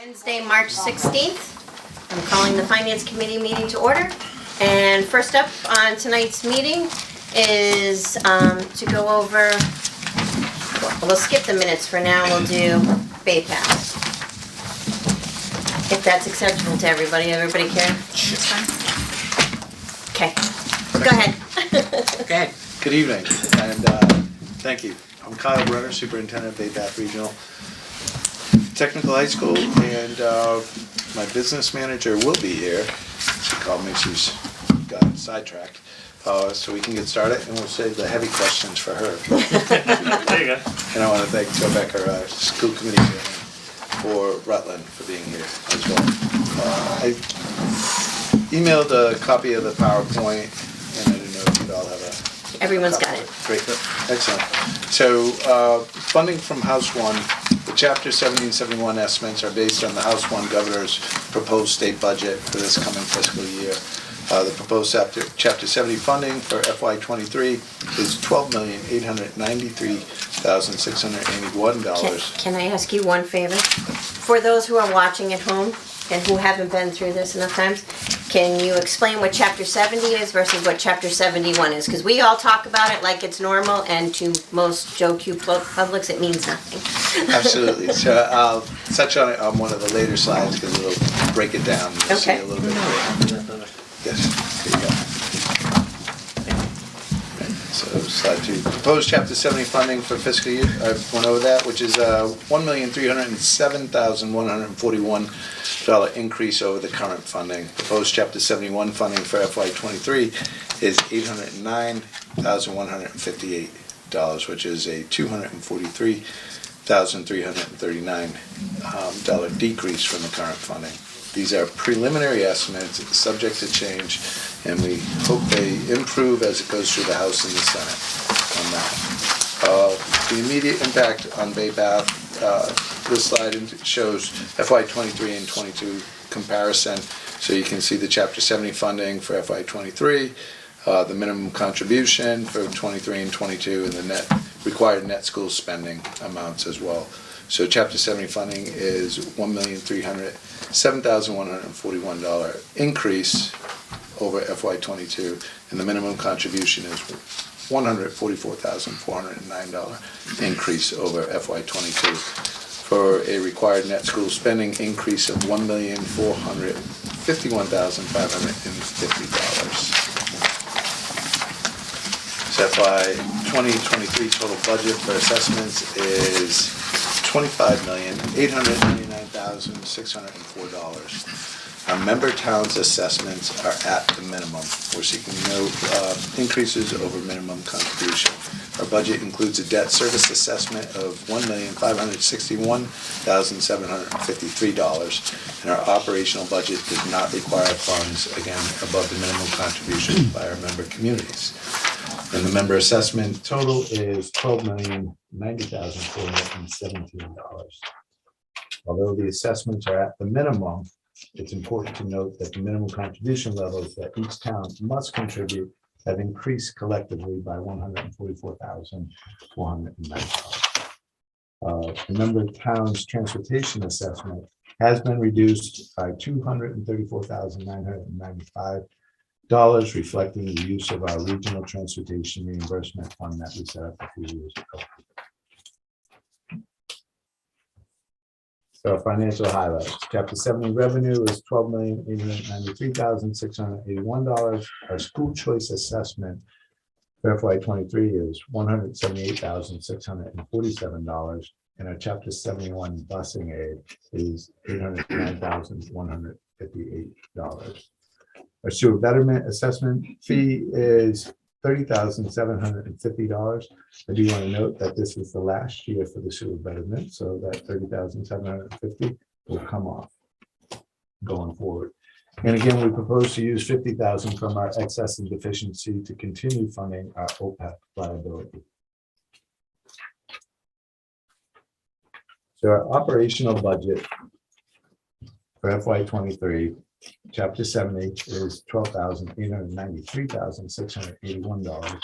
Wednesday, March 16th. I'm calling the Finance Committee meeting to order. And first up on tonight's meeting is to go over, we'll skip the minutes for now, we'll do Bay Path. If that's acceptable to everybody. Everybody care? It's fine. Okay, go ahead. Okay. Good evening, and thank you. I'm Kyle Brenner, Superintendent of Bay Path Regional Technical High School, and my business manager will be here. She called me, she's got sidetracked. So we can get started, and we'll save the heavy questions for her. There you go. And I want to thank Becker, our school committee chairman, for Rutland for being here as well. I emailed a copy of the PowerPoint, and I didn't know if you'd all have a Everyone's got it. Great, excellent. So funding from House 1, the Chapter 70 and 71 estimates are based on the House 1 Governor's proposed state budget for this coming fiscal year. The proposed Chapter 70 funding for FY23 is $12,893,681. Can I ask you one favor? For those who are watching at home and who haven't been through this enough times, can you explain what Chapter 70 is versus what Chapter 71 is? Because we all talk about it like it's normal, and to most Joe Q publics, it means nothing. Absolutely. So I'll touch on it on one of the later slides because it'll break it down. You'll see a little bit. Yes, there you go. So slide 2. Proposed Chapter 70 funding for fiscal year, I went over that, which is a $1,307,141 increase over the current funding. Proposed Chapter 71 funding for FY23 is $809,158, which is a $243,339 decrease from the current funding. These are preliminary estimates, subject to change, and we hope they improve as it goes through the House and the Senate on that. The immediate impact on Bay Path, this slide shows FY23 and 22 comparison. So you can see the Chapter 70 funding for FY23, the minimum contribution for 23 and 22, and the required net school spending amounts as well. So Chapter 70 funding is $1,307,141 increase over FY22, and the minimum contribution is $144,409 increase over FY22, for a required net school spending increase of $1,451,550. So FY 2023 total budget for assessments is $25,899,604. Our member towns' assessments are at the minimum. We're seeking no increases over minimum contribution. Our budget includes a debt service assessment of $1,561,753, and our operational budget does not require funds, again, above the minimum contribution by our member communities. And the member assessment total is $12,090,417. Although the assessments are at the minimum, it's important to note that the minimum contribution levels that each town must contribute have increased collectively by $144,409. The member towns' transportation assessment has been reduced by $234,995, reflecting the use of our regional transportation reimbursement fund that we set up a few years ago. So financial highlights. Chapter 70 revenue is $12,893,681. Our school choice assessment for FY23 is $178,647, and our Chapter 71 busing aid is $809,158. Our sewer betterment assessment fee is $30,750. I do want to note that this is the last year for the sewer betterment, so that $30,750 will come off going forward. And again, we propose to use $50,000 from our excess and deficiency to continue funding our OPEB liability. So our operational budget for FY23, Chapter 70 is $12,893,681.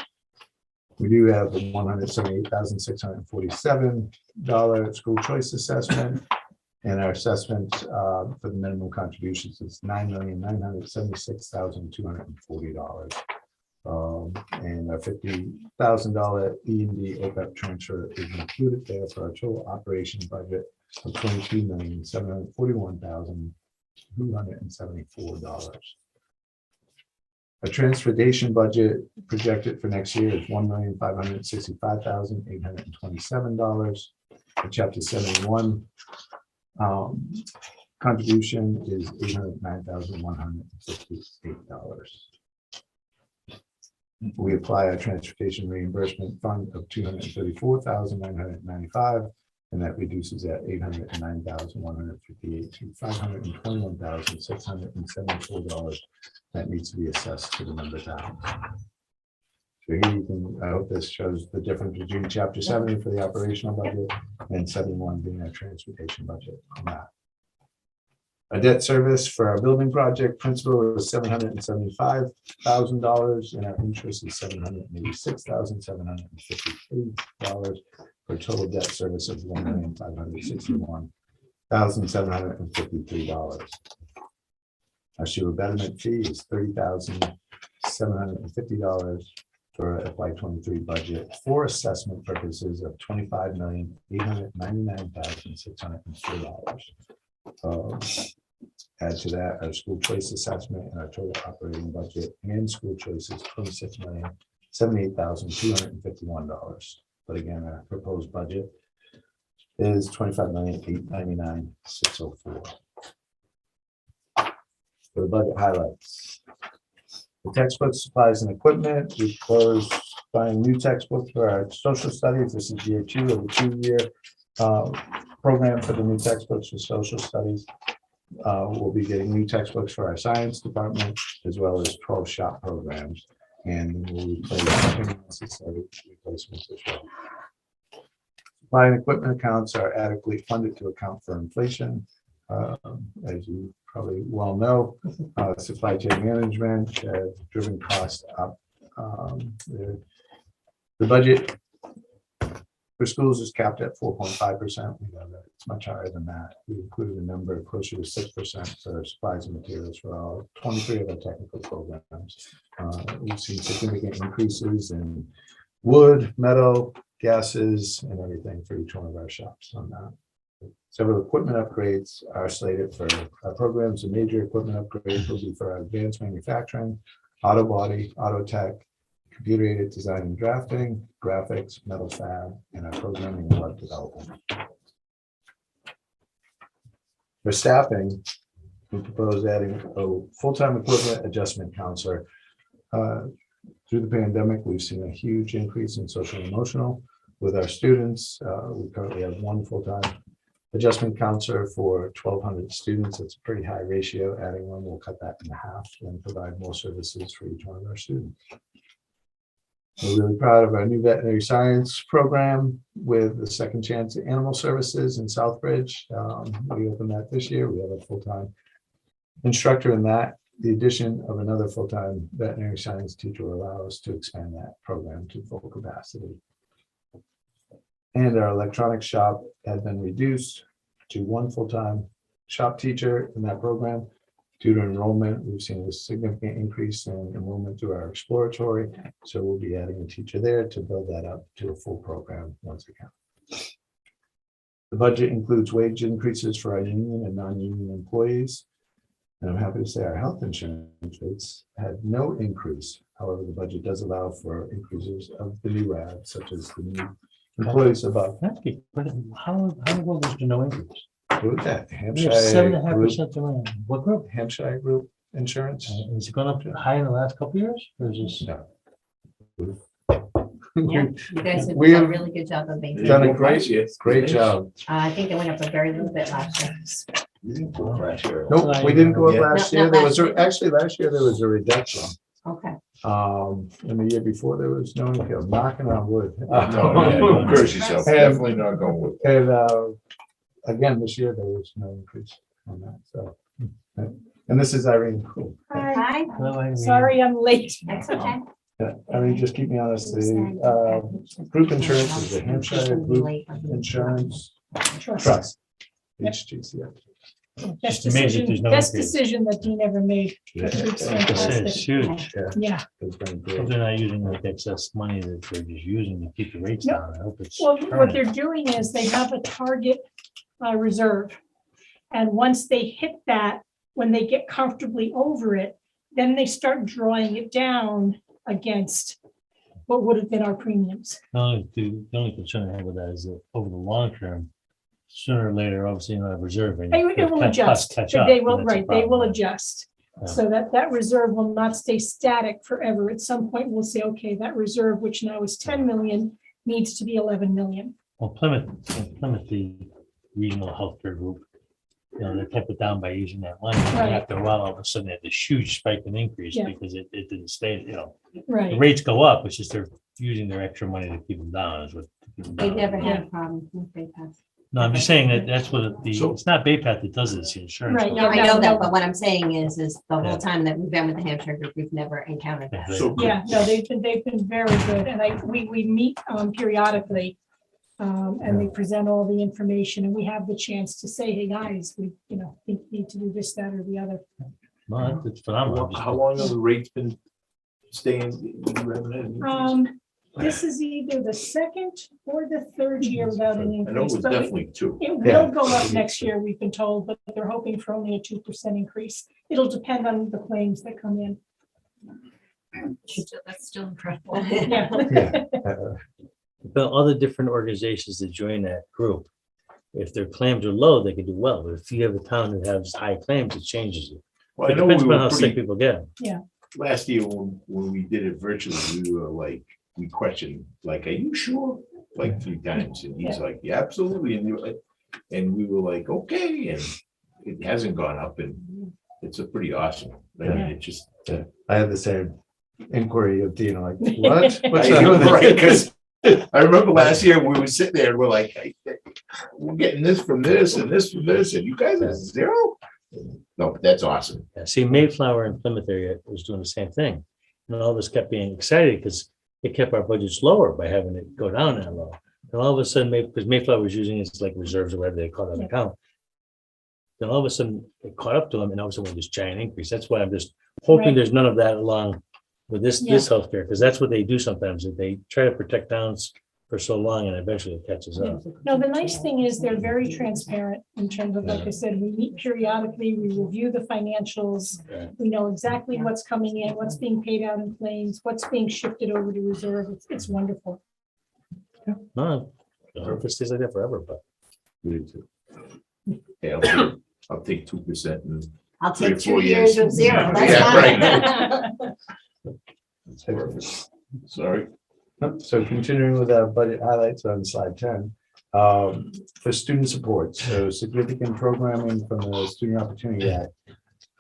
We do have a $178,647 school choice assessment, And our assessment for the minimum contributions is $9,976,240. And our $50,000 E&D OPEB transfer is included there for a total operation budget of $22,741,274. Our transportation budget projected for next year is $1,565,827. For Chapter 71 contribution is $809,158. We apply a transportation reimbursement fund of $234,995, and that reduces at $809,158 to $521,674 that needs to be assessed to the member towns. So here you can, I hope this shows the difference between Chapter 70 for the operational budget and 71 being our transportation budget on that. Our debt service for our building project principal is $775,000, and our interest is $786,753 for a total debt service of $1,561,753. Our sewer betterment fee is $30,750 for FY23 budget for assessment purposes of $25,899,604. Add to that our school choice assessment, and our total operating budget and school choice is $26,078,251. But again, our proposed budget is $25,899,604. For the budget highlights, the textbooks, supplies, and equipment. We closed buying new textbooks for our social studies. This is year 2 of a 2-year program for the new textbooks for social studies. We'll be getting new textbooks for our science department, as well as 12 shop programs, and we'll replace necessary replacements as well. Supply and equipment accounts are adequately funded to account for inflation. As you probably well know, supply chain management has driven costs up. The budget for schools is capped at 4.5%. We know that it's much higher than that. We included a number closer to 6% for supplies and materials for all 23 of our technical programs. We've seen significant increases in wood, metal, gases, and everything for each one of our shops on that. Several equipment upgrades are slated for our programs. The major equipment upgrades will be for our advanced manufacturing, auto body, auto tech, computer-aided design and drafting, graphics, metal fab, and our programming and web development. For staffing, we propose adding a full-time equivalent adjustment counselor. Through the pandemic, we've seen a huge increase in social and emotional with our students. We currently have 1 full-time adjustment counselor for 1,200 students. It's a pretty high ratio. Adding 1 will cut that in half and provide more services for each one of our students. We're really proud of our new veterinary science program with the Second Chance Animal Services in Southbridge. We opened that this year. We have a full-time instructor in that. The addition of another full-time veterinary science teacher will allow us to expand that program to full capacity. And our electronics shop has been reduced to 1 full-time shop teacher in that program. Due to enrollment, we've seen a significant increase in enrollment through our exploratory. So we'll be adding a teacher there to build that up to a full program once again. The budget includes wage increases for our union and non-union employees. And I'm happy to say our health insurance rates had no increase. However, the budget does allow for increases of the new RAD, such as the new employees above. How well was there no increase? Who's that? We Hampshire have Group, 7.5% demand. What group? Hampshire Group Insurance. Is it gone up high in the last couple of years? Or is this? No. Yeah, you guys have We done a have really good job of making. done a it. great job. I think it went up a very little bit last year. Nope, we didn't go up last No, year. not There last was, year. actually, last year there was a reduction. Okay. And the year before there was no increase. Knocking on wood. Don't curse yourself. Definitely not going with. And again, this year there was no increase on that. So, and this is Irene. Cool. Hi. Well, I mean, Sorry, I'm late. That's okay. Yeah, Irene, just keep me honest. The group insurance is the Hampshire Group Insurance Trust. HGCF. Just amazing there's no Best increase. decision that Dean ever made. Yeah. It's It's fantastic. huge. Yeah, It's been Hope great. they're not using like excess money that they're just using to keep the rates No. down. I hope it's. well, what permanent. they're doing is they have a target reserve. And once they hit that, when they get comfortably over it, then they start drawing it down against what would have been our premiums. The only concern I have with that is that over the long term, sooner or later, obviously, you'll have reserve. and It will catch- adjust, catch but up, they and will, that's a right, they will problem. adjust. Yeah. So that reserve will not stay static forever. At some point, we'll say, okay, that reserve, which now is 10 million, needs to be 11 million. Well, Plymouth, the regional healthcare group, they kept it down by using that money. And Right. after a while, all of a sudden, they had this huge spike in increase Yeah. because it didn't stay, the Right. rates go up, it's just they're using their extra money to keep them down is what. to keep them They've down. never had a problem with PayPal. No, I'm just saying that's what So- it's not BayPath that does this, the insurance. Right, company. No, I No, know no. that, but what I'm saying is the Yeah. whole time that we've been with the Hampshire group, we've never encountered that. So Yeah, no, they've been very good, and we meet periodically. And they present all the information, and we have the chance to say, hey, guys, we, think we need to do this, that, or the other. No, it's phenomenal. how long have the rates been staying? This is either the second or the third year without an I know it increase, was but definitely two. it Yeah. will go up next year, we've been told, but they're hoping for only a 2% increase. It'll depend on the claims that come in. That's still incredible. Yeah. Yeah. The other different organizations that join that group, if their claims are low, they can do well. But if you have a town that has high claims, it changes it. Well, I It know depends we on how were sick pretty, people get. last year when we did it virtually, we were like, we questioned, like, are you sure? Like 3 times. And he's like, yeah, absolutely. And we were like, okay. And it hasn't gone up and it's a pretty awesome. I mean, it just. I had the same inquiry of Dean, like, what? What's I up know, with right, this? 'cause I remember last year we would sit there and we're like, hey, we're getting this from this and this from this, and you guys are 0? No, but that's awesome. Yeah, see, Mayflower and Plymouth area was doing the same thing. And all of us kept being excited because it kept our budgets lower by having it go down that low. And all of a sudden, because Mayflower was using its like reserves or whatever they call it on account. Then all of a sudden it caught up to them and all of a sudden this giant increase. That's why I'm just hoping Right. there's none of that along with this Yeah. healthcare, because that's what they do sometimes. That they try to protect towns for so long and eventually it catches up. No, the nice thing is they're very transparent in terms of, like I said, we meet periodically, we review the financials. Right. We know exactly what's coming in, what's being paid out in claims, what's being shifted over to reserve. It's wonderful. No, I hope it stays like that forever, but. Yeah, I'll take 2% and I'll 3 or take 2 4 years years. of 0. Yeah, That's fine. sorry. So continuing with our budget highlights on slide 10, for student support, so significant programming from the Student Opportunity Act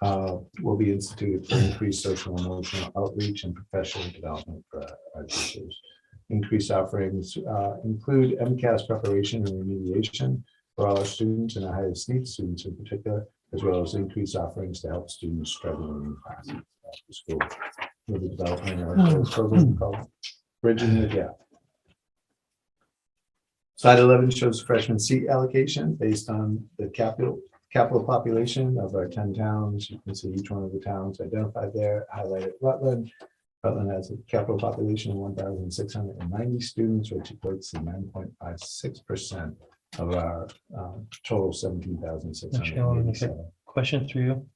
will be instituted for increased social and emotional outreach and professional development for our teachers. Increased offerings include MCAS preparation and remediation for all our students and our highest needs students in particular, as well as increased offerings to help students struggling in classes after school. With the development of a program called Bridging the Gap. Slide 11 shows freshman seat allocation based on the capital population of our 10 towns. You can see each one of the towns identified there, highlighted Rutland. Rutland has a capital population of 1,690 students, which equates to 9.56% of our total 17,687. Question through you.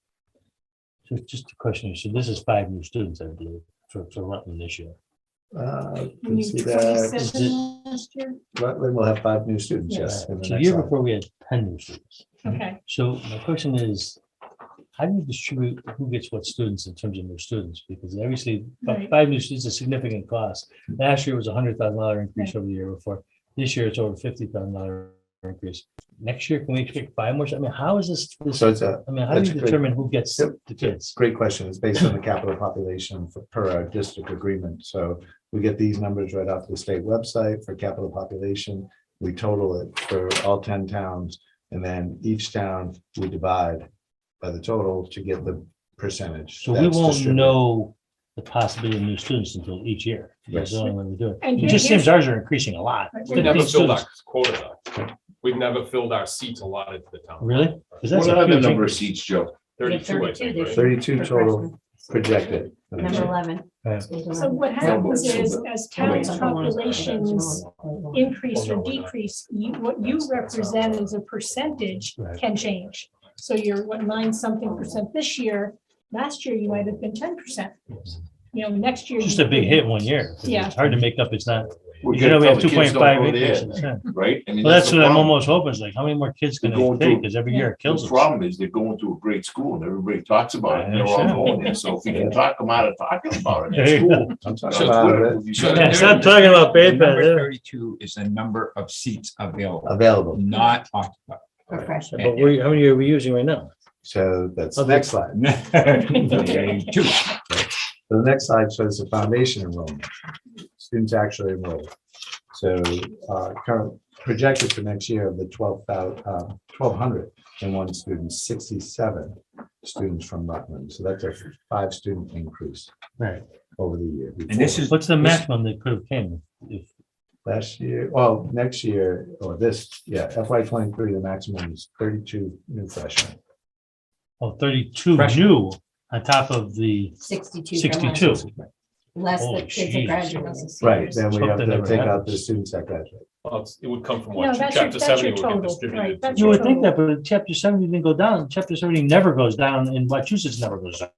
So just a question. So this is 5 new students, I believe, for Rutland this year. You We can need see that 27 last year. Rutland will have 5 new students, Yeah. yes. in the So the next year slide. before we had 10 new students. Okay, So my question is, how do you distribute who gets what students in terms of new students? Because obviously Right. 5 new students is a significant cost. Last year was $100,000 increase Right. over the year before. This year it's over $50,000 increase. Next year, can we expect 5 more? I mean, how is this? So it's a I mean, how do that's you a great- determine who gets Yep. the kids? great question. It's based on the capital population per our district agreement. So we get these numbers right off the state website for capital population. We total it for all 10 towns. And then each town we divide by the total to get the percentage. So we that's won't distributed. know the possibility of new students until each year. That's Yes. the only way we do it. And It just here's- seems ours are increasing a lot. Right. We never 15 filled students. our quota though. We've never filled our seats allotted to the town. Really? 'Cause that's What a are the huge number of increase. seats, Joe? 32, I think, 32 this right? 32 For total freshmen. projected. for this Number year. 11. Yeah. So what happens is, as towns' populations increase or decrease, what you represent as a percentage Right. can change. So you're, what, 9-something% this year, last year you might have been 10%. You know, next year. It's just you a big could- hit one year. 'Cause Yeah. It's hard to make up. It's not, We're you know, we gonna have tell the kids 2.5 don't go there, increases. Yeah. right? I mean, Well, that's the what I'm problem. almost hoping is like, how many more kids can They're they going take? through- Because every year it kills The us. problem is they're going to a great school and everybody talks about it. And they're all understand. going there. So if we can talk them out of talking about it There at you school. I'm on talking about Twitter, it. you So gotta- Yeah, stop talking about The Bay Path. number yeah. 32 is the number of seats available, Available. not occupied. For freshmen. But how many are we using right now? So that's the Okay. next slide. 32. So the next slide shows the foundation enrollment. Students actually enrolled. So current projected for next year of the 1,201 students, 67 students from Rutland. So that's a 5-student increase Right. over the year. And this is. What's the maximum that could have came? If Last year, well, next year, or this, yeah, FY23, the maximum is 32 new freshmen. 32 Freshmen. new on top of the 62. 62. Less the Holy kids that jeez. graduate. Right, then we have Something to never take out happens. the students that graduate. Well, it would come from No, what, that's your- chapter that's 70 your would get total, distributed. right, that's You your would think that, but chapter 70 didn't go down. Chapter 70 never goes down and Wachusett never goes down.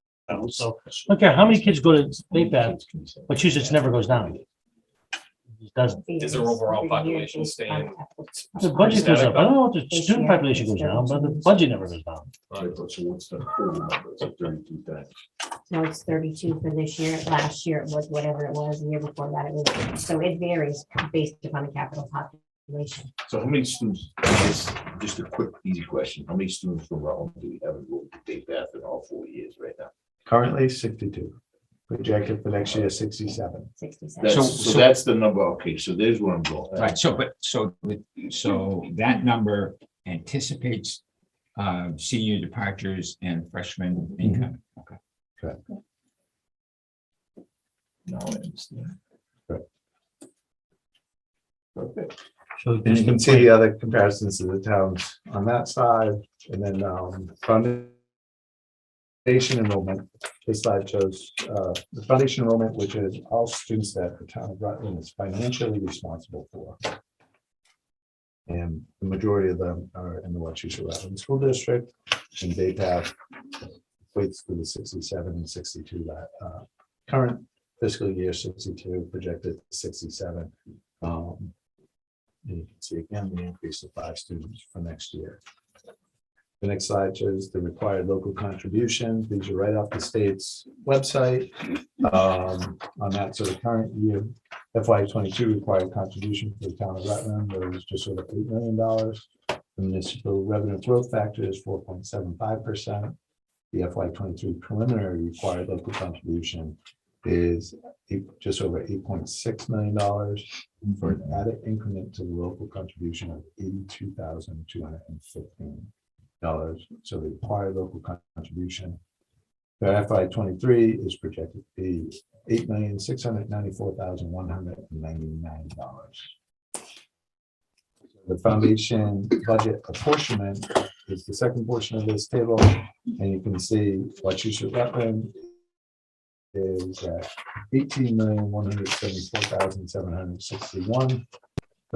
So, okay, how many kids go to Bay Path? Wachusett never goes down. It doesn't. Is their overall population staying? The budget goes up. I don't know if the student population goes down, but the budget never goes down. So what's the total number? It's like 32 times. No, it's 32 for this year. Last year it was whatever it was. The year before that it was. So it varies based upon the capital population. So how many students, just a quick, easy question. How many students from Rutland do we have enrolled in Bay Path in all 4 years right now? Currently 62. Projected for next year 67. 67. So that's the number. Okay, so there's where I'm going. Right, so that number anticipates senior departures and freshman income. Okay. Now I understand. Okay. So And you just can the see the other comparisons to the towns on that side, and then foundation enrollment. This slide shows the foundation enrollment, which is all students that the town of Rutland is financially responsible for. And the majority of them are in the Wachusett Rutland School District, and Bay Path equates to the 67 and 62 that current fiscal year 62 projected 67. And you can see again the increase of 5 students for next year. The next slide shows the required local contributions. These are right off the state's website. On that sort of current year, FY22 required contribution for the town of Rutland was just over $8 million. The municipal revenue growth factor is 4.75%. The FY23 preliminary required local contribution is just over $8.6 million for an added increment to the local contribution of $82,215. So the required local contribution for FY23 is projected to be $8,694,199. The foundation budget apportionment is the second portion of this table, and you can see Wachusett Rutland is at $18,174,761.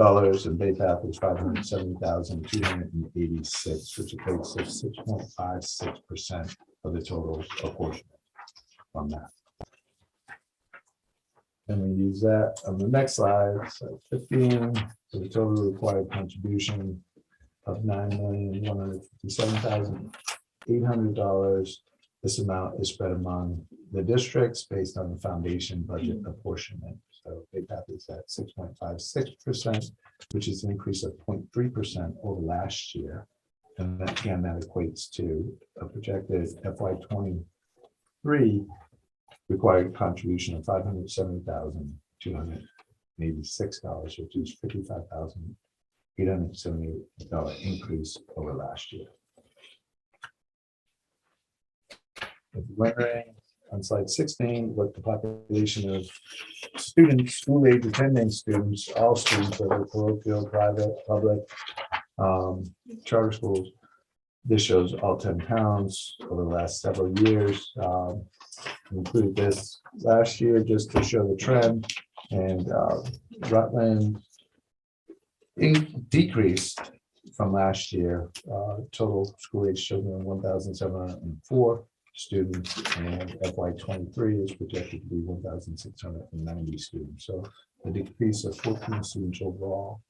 And Bay Path is $570,286, which equates to 6.56% of the total apportionment on that. And we use that on the next slide, so 15, for the total required contribution of $9,157,800. This amount is spread among the districts based on the foundation budget apportionment. So Bay Path is at 6.56%, which is an increase of 0.3% over last year. And that, again, that equates to a projected FY23 required contribution of $570,286, which is $55,878 increase over last year. If you're wondering, on slide 16, what the population of students, school age attending students, all students, whether parochial, private, public, Charter schools, this shows all 10 towns over the last several years. Included this last year just to show the trend, and Rutland decreased from last year. Total school age children 1,704 students, and FY23 is projected to be 1,690 students. So a decrease of 14 students overall.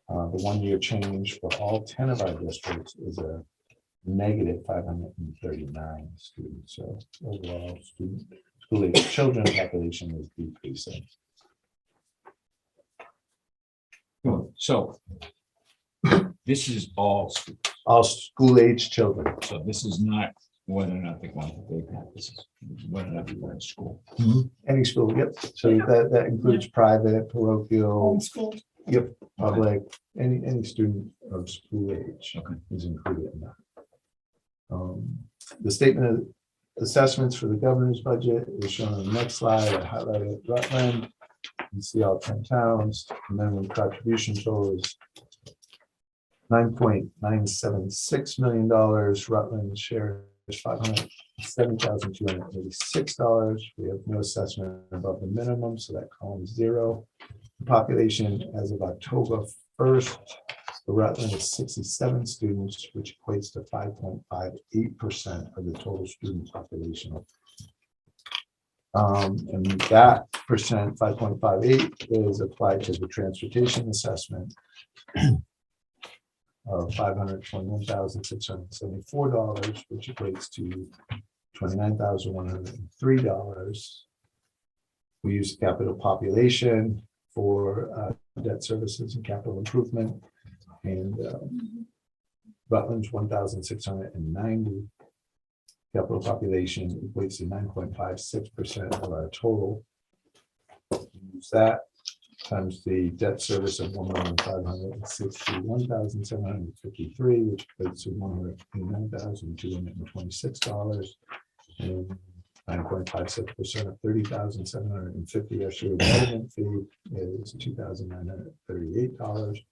The 1 year change for all 10 of our districts is a negative 539 students. So overall school age children population is decreasing. So this is all, All school age children. so this is not whether or not they want to take that, this is whether or not they go to school. Any school, yep. So that includes private, parochial, Homeschooled. yep, public, any student of school age Okay. is included in that. The statement of assessments for the governor's budget is shown on the next slide. I highlighted Rutland. You see all 10 towns, and then the contribution total is $9.976 million. Rutland share is $507,286. We have no assessment above the minimum, so that column is 0. The population as of October 1st, the Rutland is 67 students, which equates to 5.58% of the total student population. And that percent, 5.58, is applied to the transportation assessment of $521,674, which equates to $29,103. We use capital population for debt services and capital improvement, and Rutland's 1,690. Capital population equates to 9.56% of our total. Use that times the debt service of $1,561,753, which equates to $189,226, and 9.56% of $30,750. Our sewer betterment fee is $2,938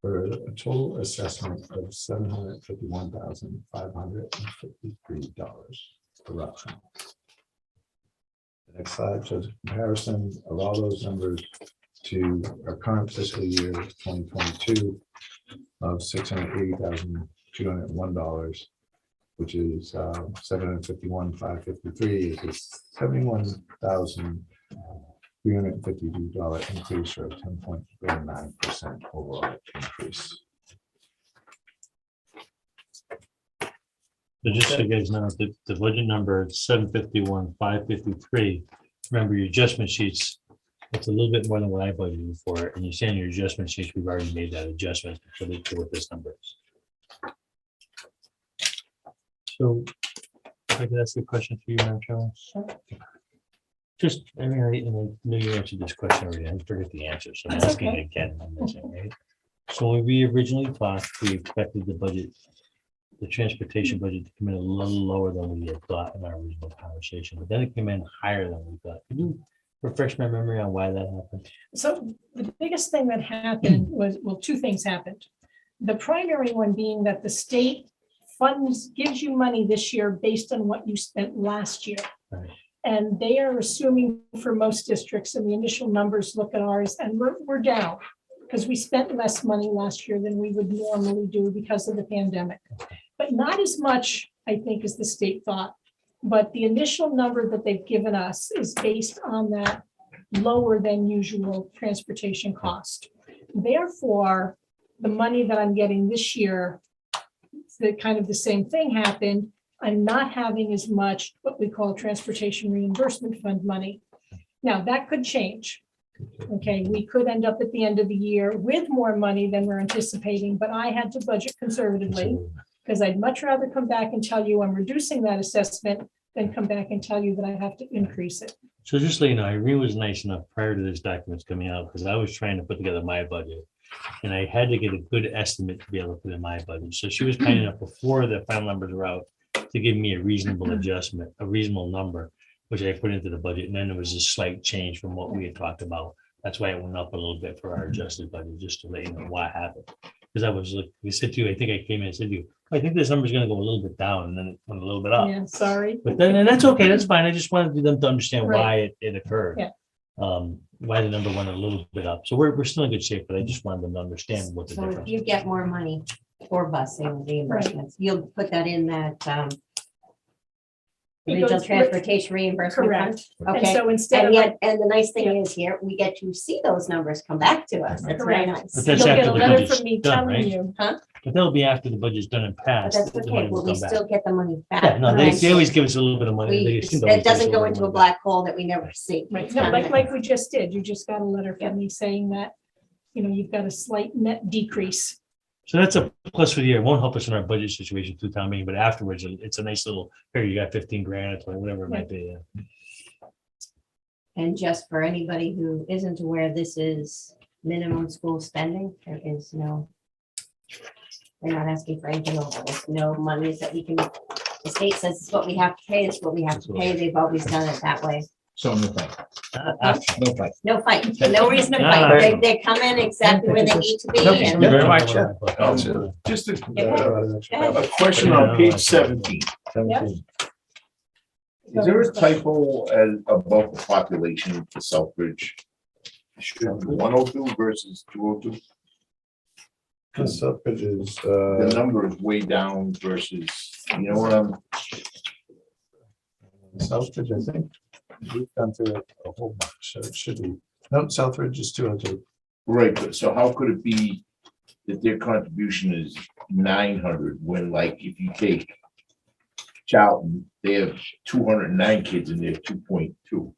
for a total assessment of $751,553 for Rutland. The next slide shows a comparison of all those numbers to our current fiscal year 2022 of $680,201, which is $751,553, is $71,352 increase, or a 10.09% overall increase. So just so you guys know, the budget number is 751,553. Remember your adjustment sheets, it's a little bit more than what I budgeted for, and you see in your adjustment sheets, we've already made that adjustment for what this number is. So if I could ask a question for you, Madam Chairman? Just, I mean, I know you answered this question already, I forget the answer, so I'm That's asking okay. it again. I'm missing, right? So when we originally talked, we expected the budget, the transportation budget to come in a little lower than we had thought in our original conversation, but then it came in higher than we thought. Can you refresh my memory on why that happened? So the biggest thing that happened was, well, two things happened. The primary one being that the state funds, gives you money this year based on what you spent last year. Right. And they are assuming for most districts, and the initial numbers look at ours, and we're down because we spent less money last year than we would normally do because of the pandemic. But not as much, I think, as the state thought. But the initial number that they've given us is based on that lower than usual transportation cost. Therefore, the money that I'm getting this year, the kind of the same thing happened. I'm not having as much what we call transportation reimbursement fund money. Now, that could change. Okay, we could end up at the end of the year with more money than we're anticipating, but I had to budget conservatively because I'd much rather come back and tell you I'm reducing that assessment than come back and tell you that I have to increase it. So just so you know, Irene was nice enough prior to this document's coming out, because I was trying to put together my budget. And I had to get a good estimate to be able to put in my budget. So she was kind enough before the final numbers were out to give me a reasonable adjustment, a reasonable number, which I put into the budget. And then there was a slight change from what we had talked about. That's why it went up a little bit for our adjusted budget, just to let you know what happened. Because I was like, we said to you, I think I came in and said to you, I think this number's gonna go a little bit down and then it went a little bit up. Yeah, sorry. But then, and that's okay, that's fine. I just wanted them to understand Right. why it occurred. Yeah. Why the number went a little bit up. So we're still in good shape, but I just wanted them to understand what the So if difference. you get more money for busing reimbursements, you'll put that in that It regional goes with- transportation reimbursement fund? Correct. And Okay, so instead and of, yet, and the nice thing is here, we get to see those numbers come back to us. That's very Correct. nice. But you'll that's get after a the letter budget's from me done, telling right? you, But that'll be after the budget's done and But passed. that's the okay, money but will we come back. still get the money back. Yeah, no, they eventually. always give us a little bit of money. They seem to always It give us doesn't a go little into a money back. black hole that we never see. right, no, like we just did, you just got a letter from me saying that, you've got a slight net decrease. So that's a plus for the year. It won't help us in our budget situation through town meeting, but afterwards, it's a nice little, here, you got 15 grand or whatever it might be. Yeah. And just for anybody who isn't aware, this is minimum school spending. There is no, they're not asking for anything over. There's no monies that we can, the state says it's what we have to pay, it's what we have to pay. They've always done it that way. So no fight, no fight. No fight, no reason to All fight. right. They come in exactly where they need to be. Thank you and- very much. Just ahead. a question on page 17. 17. Is there a typo as above the population for Southbridge? Should be 102 versus 202. Because Southbridge is, The number is way down versus, you know what I'm, Southbridge, I think, we've gone through it a whole bunch, so it should be, no, Southbridge is 202. right, but so how could it be that their contribution is 900 when, like, if you take Charlton, they have 209 kids and they're 2.2?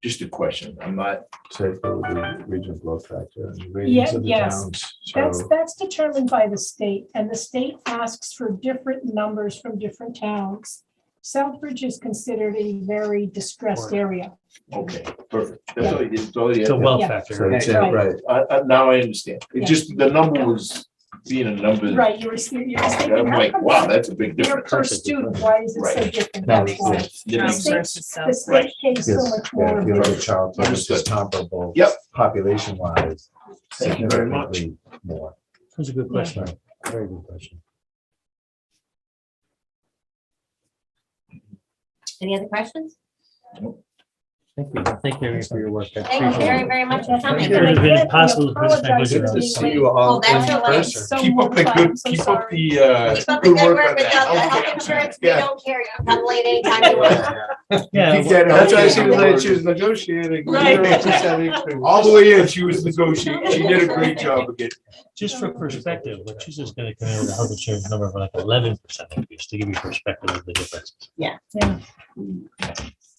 Just a question. I'm not, Say for the regional growth factor and the ratings of the yes. towns. So That's determined by the state, and the state asks for different numbers from different towns. Southbridge is considered a very distressed area. okay, perfect. That's all you did. That's all you It's a had. well Yeah. factor. so it's, Right. right, Now I understand. Yeah. It just, the number was being a number. Right, you're just thinking. I'm how like, come wow, that's a big Your difference. per student, why is it so Right. different? That That's makes why. sense. That The makes state, sense. the state pays so yes, much yeah, more. if you look than- at Charlton, it's Understood. just comparable. Yep. Population wise. Thank you very much. significantly More. That's a good question. Very good question. Any other questions? Thank you. Thank you for your work. I Thank you appreciate very, it. very much for coming. It would have been Again, we impossible to finish my apologize budget for on being this. See you all Oh, that's in okay. person. So Keep up the mortified. good, I'm so keep up sorry. the, Keep up the good work without the health insurance. We Yeah. don't care. You can come late anytime you want. Yeah, Keep that That's why she was Okay. like, she was negotiating. Right. 0.2 All the way in, she was negotiating. She did a great job of getting. just for perspective, what she's just gonna come in with a health insurance number of like 11% increase to give you perspective of the difference.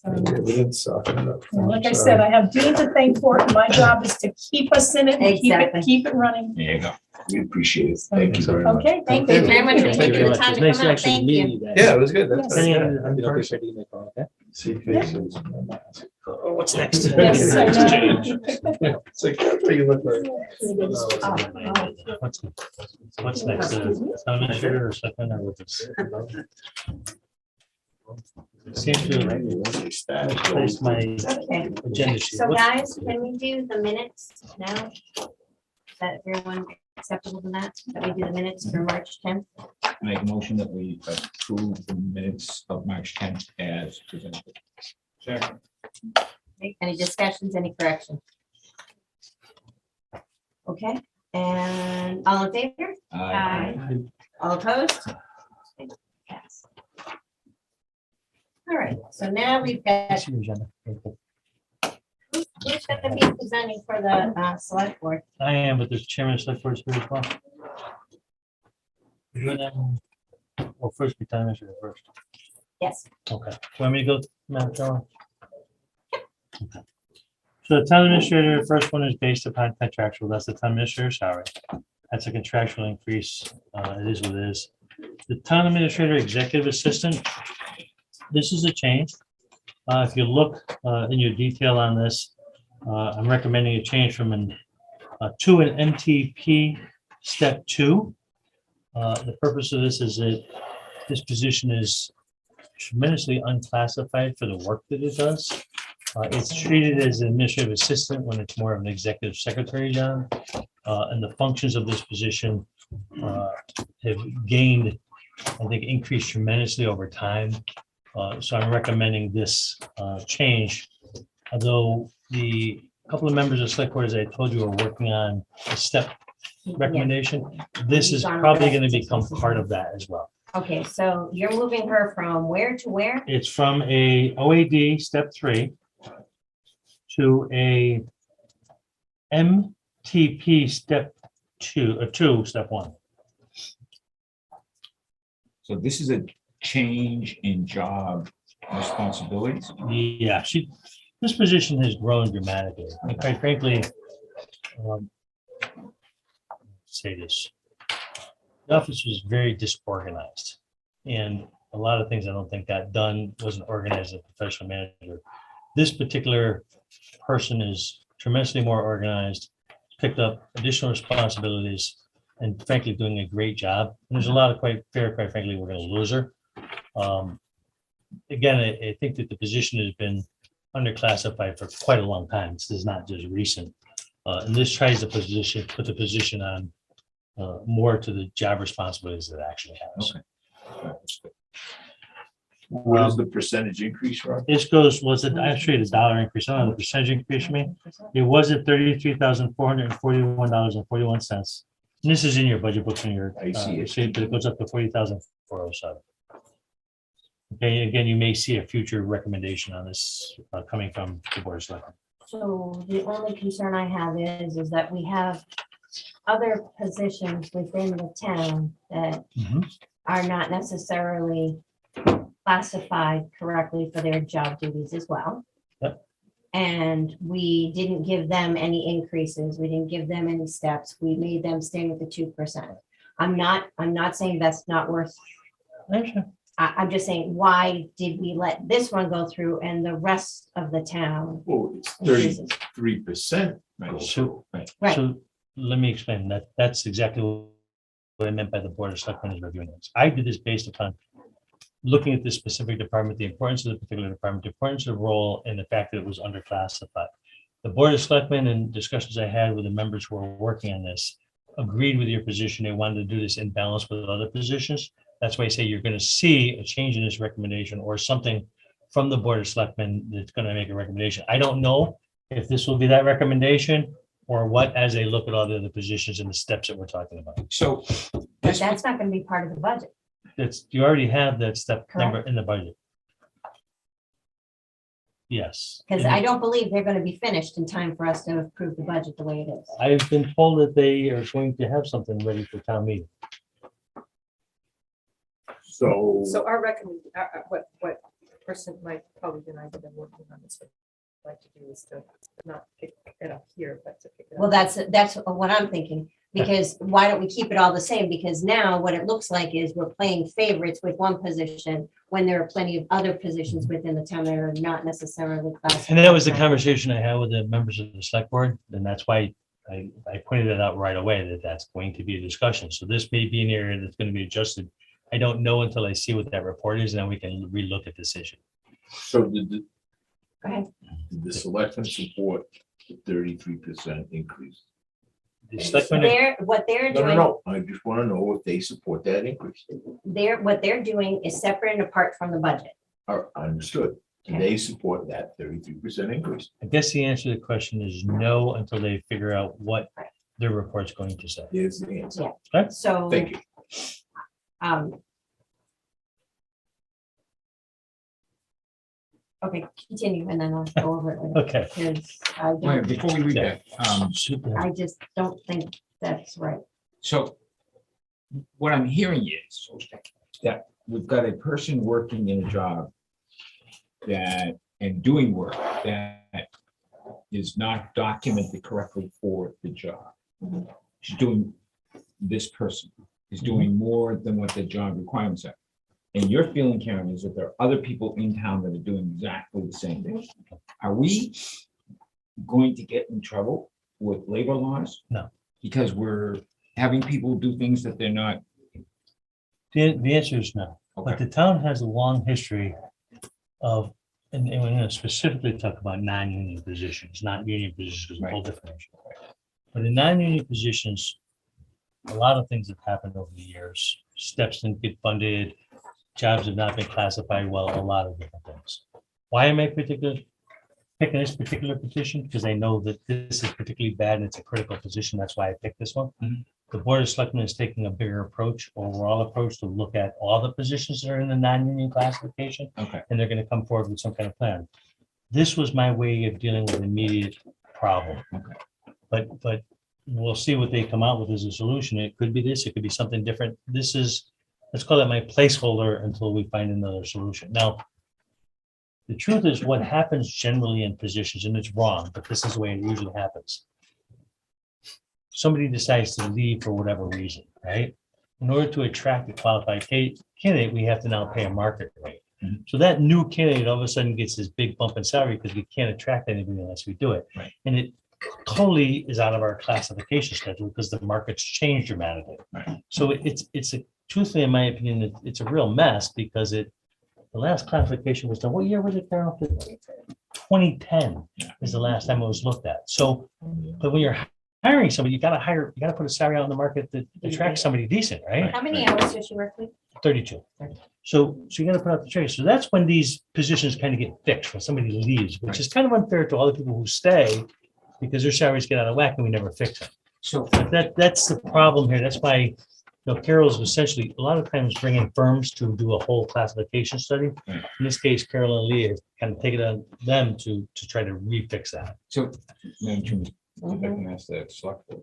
We didn't suck it up. And like I said, I have Dean to thank for it. and My job is to keep us in it and Exactly. keep it running. There you go. We appreciate it. Thank you very much. Okay, thank Thank you you. very much for Thank you taking very the much. time It's to nice come out. actually Thank meeting you. guys. Yeah, it was good. That's Yes. Any good. other- You know, they said you make all that. See faces. Oh, what's next? Yes, I know. It's like, that's what you look like. What's next? Town administrator or second or with this? Seems to place my Okay. agenda sheet. So What's- guys, can we do the minutes now? Is that everyone acceptable to that? That we do the minutes for March 10th? Make a motion that we approve the minutes of March 10th as presented. Any discussions, any corrections? Okay, and all in favor? Aye. All opposed? Yes. All right, so now we've got, That's your agenda. who's going to be presenting for the select board? I am, but there's chairman of select board here as well. You doing that one? Well, first be time administrator first. Yes. Okay. Want me to go, Madam Chairman? Okay. So the town administrator, the first one is based upon contractual, that's the town administrator salary. That's a contractual increase. It is what it is. The town administrator executive assistant, this is a change. If you look in your detail on this, I'm recommending a change from to an MTP step 2. The purpose of this is that this position is tremendously unclassified for the work that it does. It's treated as an administrative assistant when it's more of an executive secretary job. And the functions of this position have gained, I think, increased tremendously over time. So I'm recommending this change. Although the couple of members of select board, as I told you, are working on a step recommendation. This is probably going to become part of that as well. Okay, so you're moving her from where to where? It's from a OAD step 3 to a MTP step 2 step 1. So this is a change in job responsibilities. Yeah, this position has grown dramatically. And quite frankly, say this, the office was very disorganized. And a lot of things I don't think got done, wasn't organized as a professional manager. This particular person is tremendously more organized, picked up additional responsibilities, and frankly, doing a great job. And there's a lot of quite frankly, we're going to lose her. Again, I think that the position has been underclassified for quite a long time. This is not just recent. And this tries to put the position on more to the job responsibilities that it actually has. Okay. What is the percentage increase, Rob? This goes, was it actually the dollar increase, I don't know the percentage increase, me? It was at $33,441.41. And this is in your budget book in your, I see it. sheet, but it goes up to $40,407. Okay, again, you may see a future recommendation on this coming from the board of selectmen. So the only concern I have is that we have other positions within the town that are not necessarily classified correctly for their job duties as well. Yep. And we didn't give them any increases. We didn't give them any steps. We made them stay with the 2%. I'm not saying that's not worth. I'm just saying, why did we let this one go through and the rest of the town? Well, it's increases? 33%. Right. So, Right. so let me explain that. That's exactly what I meant by the board of selectmen is reviewing this. I did this based upon looking at this specific department, the importance of the particular department, the importance of the role, and the fact that it was underclassified. The board of selectmen and discussions I had with the members who were working on this agreed with your position. They wanted to do this in balance with other positions. That's why I say you're going to see a change in this recommendation or something from the board of selectmen that's going to make a recommendation. I don't know if this will be that recommendation or what, as they look at all the other positions and the steps that we're talking about. So But that's not going to be part of the budget. You already have that step number in the budget. Yes. Because And I don't believe they're going to be finished in time for us to approve the budget the way it is. I've been told that they are going to have something ready for town meeting. So, So our what person like Polly and I have been working on this would like to do is to not pick it up here, but to pick it up. Well, that's what I'm thinking, because why don't we keep it all the same? Because now what it looks like is we're playing favorites with one position when there are plenty of other positions within the town that are not necessarily classified. And that was the conversation I had with the members of the select board. And that's why I pointed it out right away that that's going to be a discussion. So this may be an area that's going to be adjusted. I don't know until I see what that report is, and then we can relook at this issue. so did Go ahead. the selectmen support the 33% increase? The selectmen- What they're No, doing, no, I just want to know if they support that increase. what they're doing is separate and apart from the budget. Understood. Do they support that 33% increase? I guess the answer to the question is no, until they figure out what their report's going to say. Here's the answer. Yeah. Okay. So, Thank you. Okay, continue and then I'll go over it later. Okay. Because I wait, don't, before we read that, I just don't think that's right. so what I'm hearing is that we've got a person working in a job that, and doing work that is not documented correctly for the job. She's doing, this person is doing more than what the job requirements are. And your feeling, Karen, is that there are other people in town that are doing exactly the same thing. Are we going to get in trouble with labor laws? No. Because we're having people do things that they're not. The answer is no. But Okay. the town has a long history of and we're gonna specifically talk about non-union positions, not union positions, is a whole different issue. But in non-union positions, a lot of things have happened over the years. Steps didn't get funded, jobs have not been classified well, a lot of different things. Why am I picking this particular position? Because I know that this is particularly bad and it's a critical position. That's why I picked this one. The Board of Selectmen is taking a bigger approach, overall approach, to look at all the positions that are in the non-union classification. Okay. And they're gonna come forward with some kind of plan. This was my way of dealing with an immediate problem. Okay. But we'll see what they come out with as a solution. It could be this, it could be something different. This is, let's call it my placeholder until we find another solution. Now, the truth is what happens generally in positions, and it's wrong, but this is the way it usually happens. Somebody decides to leave for whatever reason, right? In order to attract a qualified candidate, we have to now pay a market rate. So that new candidate all of a sudden gets this big bump in salary because we can't attract anybody unless we do it. Right. And it totally is out of our classification schedule because the market's changed dramatically. Right. So it's a, truthfully, in my opinion, it's a real mess because the last classification was done, what year was it, Carol? 2010 is the last time it was looked at. So, but when you're hiring somebody, you gotta put a salary out in the market that attracts somebody decent, right? How many hours does she work with? 32. So you gotta put out the trade. So that's when these positions kind of get fixed, when somebody leaves, which is kind of unfair to all the people who stay because their salaries get out of whack and we never fix them. So That's the problem here. That's why, Carol's essentially a lot of times bringing firms to do a whole classification study. In this case, Carol and Leah kind of take it on them to try to refix that. So, Madam Chairman, if I can ask the select board.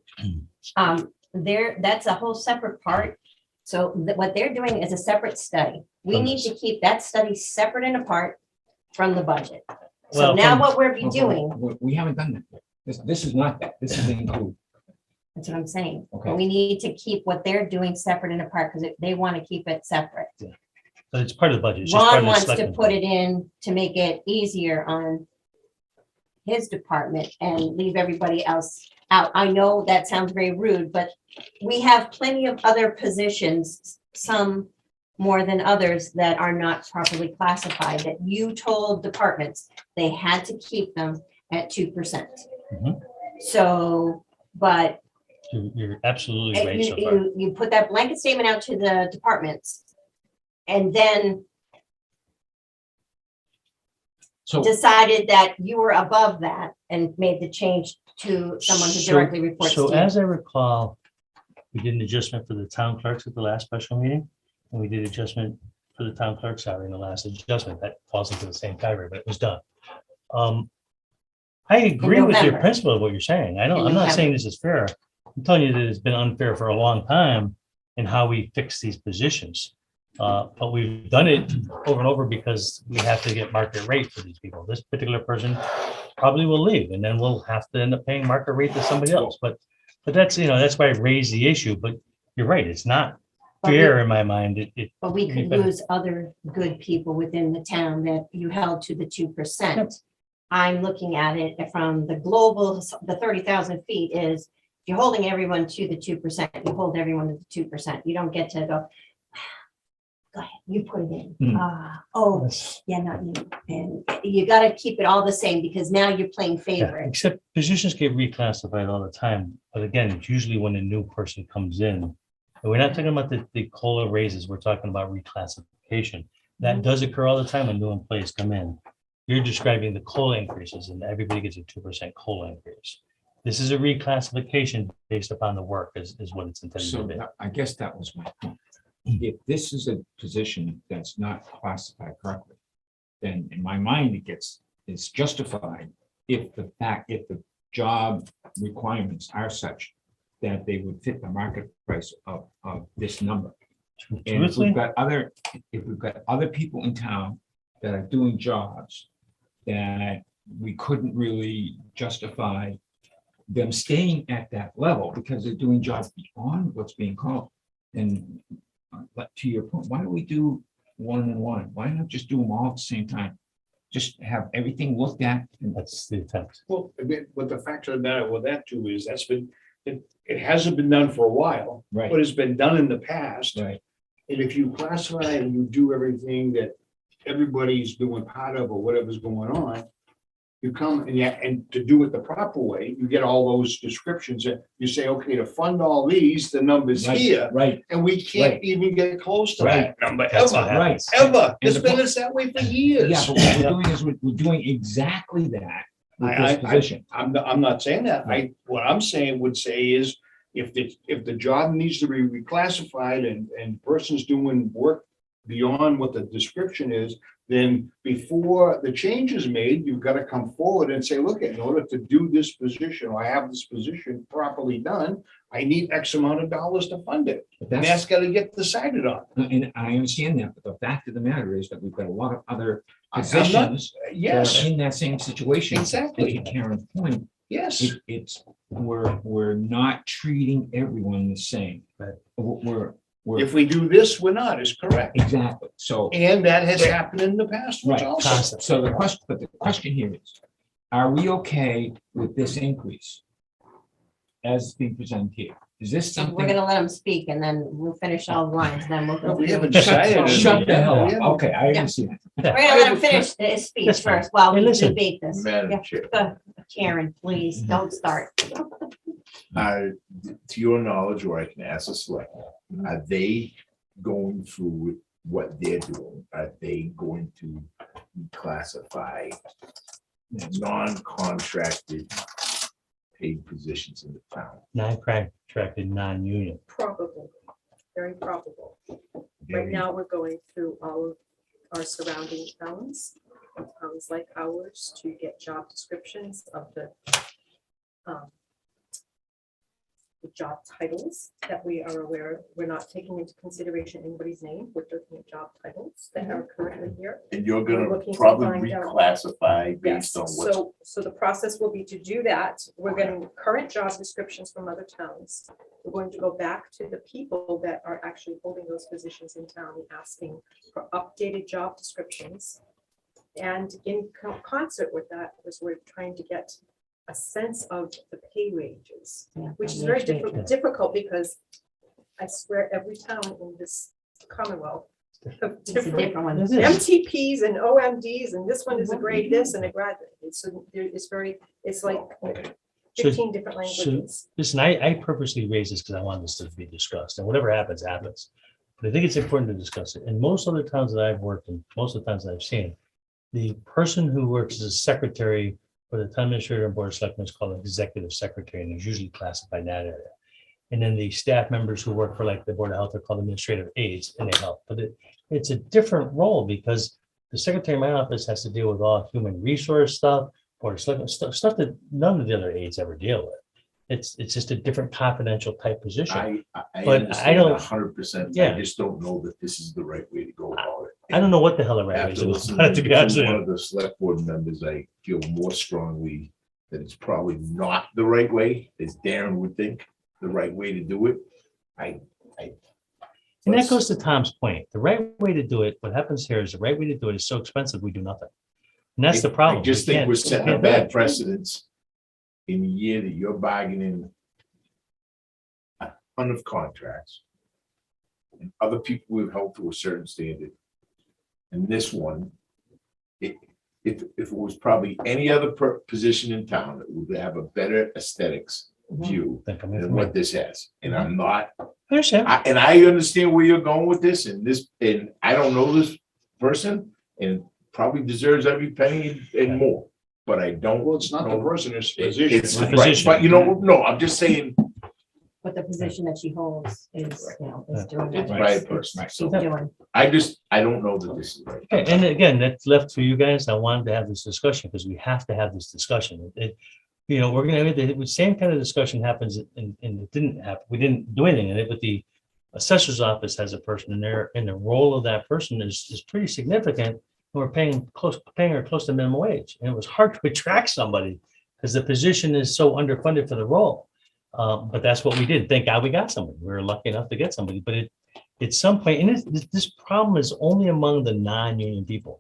That's a whole separate part. So what they're doing is a separate study. We need to keep that study separate and apart from the budget. So Well, now from- what we're doing, We haven't done that yet. This is not that. This is include. that's what I'm saying. Okay. But we need to keep what they're doing separate and apart because they want to keep it separate. But it's part of the budget. It's just part Ron of the wants to selectmen's put it in to make it easier on his department and leave everybody else out. I know that sounds very rude, but we have plenty of other positions, some more than others that are not properly classified, that you told departments they had to keep them at 2%. Mhm. So, but You're absolutely right so far. you put that blanket statement out to the departments and then So, decided that you were above that and made the change to someone who directly reports to So you. as I recall, we did an adjustment for the town clerks at the last special meeting, and we did adjustment for the town clerk salary in the last adjustment. That falls into the same category, but it was done. I agree with your November. principle of what you're saying. In I'm not November. saying this is fair. I'm telling you that it's been unfair for a long time in how we fix these positions. But we've done it over and over because we have to get market rate for these people. This particular person probably will leave and then we'll have to end up paying market rate to somebody else. But that's, that's why I raised the issue, but you're right. It's not But we- fair in my mind. But we you could better- lose other good people within the town that you held to the 2%. I'm looking at it from the global, the 30,000 feet is, if you're holding everyone to the 2%, you hold everyone to the 2%. You don't get to go, go ahead, you put it in. Oh, yeah, not you. And you got to keep it all the same because now you're playing Yeah, favorite. except positions get reclassified all the time. But again, it's usually when a new person comes in. And we're not talking about the COLA raises, we're talking about reclassification. That does occur all the time when new employees come in. You're describing the COLA increases and everybody gets a 2% COLA increase. This is a reclassification based upon the work is what it's intended to so be. I guess that was my point. If this is a position that's not classified correctly, then in my mind, it's justified if the job requirements are such that they would fit the market price of this number. And if Truthfully, we've got other people in town that are doing jobs that we couldn't really justify them staying at that level because they're doing jobs beyond what's being called. And but to your point, why don't we do one and one? Why not just do them all at the same time? Just have everything looked at. And that's the attempt. Well, I mean, what the factor of that, what that too is, it hasn't been done for a while, but it's been done in the past. Right. And if you classify and you do everything that everybody's doing part of or whatever's going on, you come and to do it the proper way, you get all those descriptions and you say, okay, to fund all these, the number's Right, here. right, And we can't Right. even get close to Right. that number That's what ever, right. ever. And It's the been po- that way for years. Yeah, but what we're doing is we're doing exactly that with this position. I'm not saying that. What I'm saying would say is if the job needs to be reclassified and person's doing work beyond what the description is, then before the change is made, you've got to come forward and say, look, in order to do this position, or I have this position properly done, I need X amount of dollars to fund it. But And that's got to get decided on. And I understand that, but the fact of the matter is that we've got a lot of other I'm not- positions that Yes, are in that same situation. Exactly. And to Karen's point, yes. we're not treating everyone the same. Right. We're If we do this, we're not, is correct. exactly, so. And that has happened in the past, which Right, also. so the question here is, are we okay with this increase as being presented here? Is this We're something? gonna let them speak and then we'll finish all the lines, then we'll. No, we continue. haven't decided. Shut the hell Yeah. up, okay, I understand. We're gonna let him finish his speech That's fine. first while Hey, we listen. debate this. Madam Yeah. Chair, Karen, please, don't start. to your knowledge, or I can ask the select, are they going through what they're doing? Are they going to classify non-contracted paid positions in the town? Non-contracted, non-union. Probable, very probable. Right now, we're going through all of our surrounding towns like ours, to get job descriptions of the job titles that we are aware of. We're not taking into consideration anybody's name. We're looking at job titles that are currently here. And you're We're gonna looking to probably find out. reclassify Yes, based on what. so the process will be to do that. We're getting current job descriptions from other towns. We're going to go back to the people that are actually holding those positions in town, and asking for updated job descriptions. And in concert with that, is we're trying to get a sense of the pay ranges, Yeah, which is that very makes sense. difficult because I swear every town in this Commonwealth have It's a different different one. It is. MTPs and OMDs, and this one is a grade this and a grad. It's like So- 15 different languages. Listen, I purposely raised this because I want this to be discussed, and whatever happens, happens. But I think it's important to discuss it. In most other towns that I've worked in, most of the towns that I've seen, the person who works as a secretary for the town administrator and board of selectmen is called an executive secretary, and is usually classified in that area. And then the staff members who work for like the board of health are called administrative aides, and they help. But it's a different role because the secretary in my office has to deal with all human resource stuff, board of selectmen stuff that none of the other aides ever deal with. It's just a different confidential type position. I But I understand don't- 100%. Yeah. I just don't know that this is the right way to go about it. I don't know what the hell the right way After is, listening to be honest to with one you. of the select board members, I feel more strongly that it's probably not the right way, as Darren would think, the right way to do it. And that goes to Tom's point. The right way to do it, what happens here is the right way to do it is so expensive, we do nothing. And that's the problem. I just We think can't- we're we setting a can't do bad it. precedence in the year that you're bargaining a ton of contracts. And other people we've held to a certain standard. And this one, if it was probably any other position in town, it would have a better aesthetics view Think coming than from me. what this has. And I'm not, I understand. and I understand where you're going with this, and I don't know this person, and probably deserves every penny and more, but I don't. Well, it's not the person, it's the It's position. The right, position. but you know, no, I'm just saying, But the position that she holds is, is doing. it's what by a she's person, She's so doing. I don't know that this is right. Okay, and again, that's left for you guys. I wanted to have this discussion because we have to have this discussion. We're gonna, the same kind of discussion happens and it didn't happen. We didn't do anything in it, but the assessor's office has a person in there and the role of that person is pretty significant. And we're paying her close to minimum wage. And it was hard to attract somebody because the position is so underfunded for the role. But that's what we did. Thank God we got somebody. We were lucky enough to get somebody, but at some point, and this problem is only among the non-union people.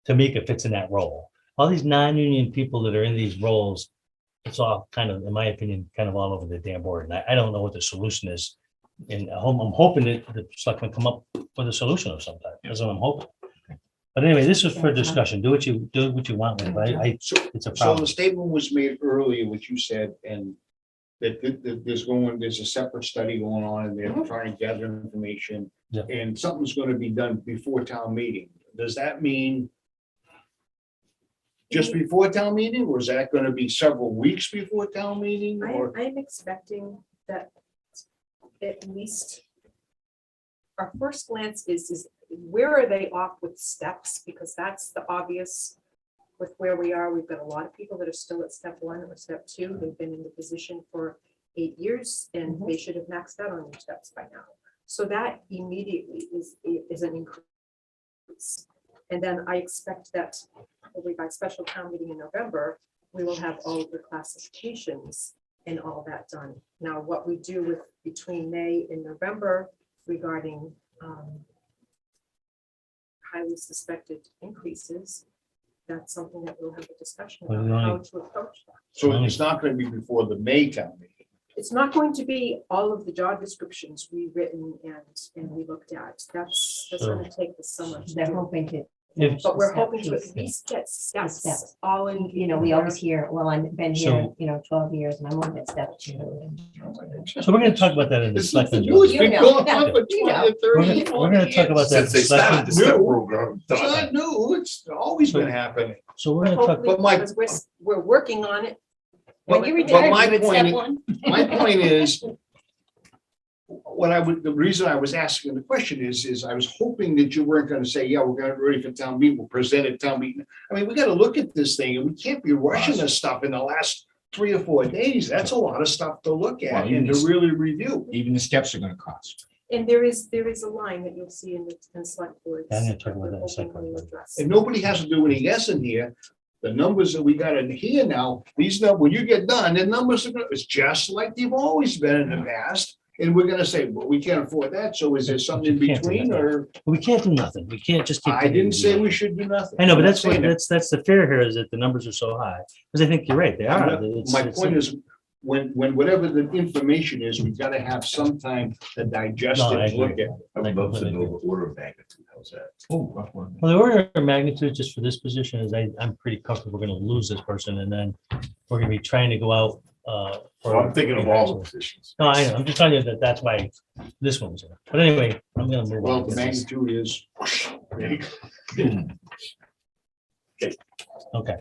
Tamika fits in that role. All these non-union people that are in these roles, it's all kind of, in my opinion, kind of all over the damn board. And I don't know what the solution is. And I'm hoping that the selectmen come up with a solution of some type. That's what I'm hoping. But anyway, this was for discussion. Do what you want with it. So, It's a so problem. the statement was made earlier, which you said, and that there's a separate study going on, and they're trying to gather information. Yeah. And something's gonna be done before town meeting. Does that mean just before town meeting, or is that gonna be several weeks before town meeting, or? I'm expecting that at least our first glance is where are they off with steps? Because that's the obvious with where we are. We've got a lot of people that are still at step 1 or step 2. They've been in the position for 8 years and they should have maxed out on their steps by now. So that immediately is an increase. And then I expect that probably by special town meeting in November, we will have all of the classifications and all that done. Now, what we do with between May and November regarding highly suspected increases, that's something that we'll have a discussion Well, about the how only- to approach that. So it's not gonna be before the May town meeting. It's not going to be all of the job descriptions rewritten and we looked at. That's gonna take the summer. to They're do. hoping to. If- But we're step hoping to piece. at least get steps Steps. all in. You know, we always hear, well, I've been here, So- 12 years and I'm only at step 2. So we're gonna talk about that in the It's nothing selectment. new. It's You been know. going on for You know. 20 or 30 years. We're gonna talk about that. Since they started the step No. program. It's not new, it's always been happening. So we're gonna talk, Hopefully, But my- because we're working on it. When you But retire, my you would point step is- 1. My point is, the reason I was asking the question is I was hoping that you weren't gonna say, yeah, we're gonna be ready for town meeting, we'll present at town meeting. I mean, we gotta look at this thing, and we can't be rushing this stuff in the last 3 or 4 days. That's a lot of stuff to look at Well, and to really review. Even the steps are gonna cost. And there is a line that you'll see in the select boards. I'm gonna talk about we're that in a second. hoping will address. And nobody has to do any guessing here. The numbers that we got in here now, these numbers, when you get done, the numbers are, it's just like they've always been in the past. And we're gonna say, well, we can't afford that, so is there something in We can't do between, that. or? we can't do nothing. We can't just keep. I didn't say we should do nothing. I know, but I'm not that's what, saying that. that's the fear here is that the numbers are so high. Because I think you're right, they are. It's- My it's- point is, when whatever the information is, we've gotta have some time to digest No, I it, look agree. at it. I would love to know the order of magnitude. How's that? Oh, rough one. Well, the order of magnitude just for this position is I'm pretty comfortable we're gonna lose this person and then we're gonna be trying to go out. So I'm thinking of all the positions. No, I know, I'm just telling you that that's why this one's there. But anyway, I'm gonna move Well, on. the magnitude is. Okay.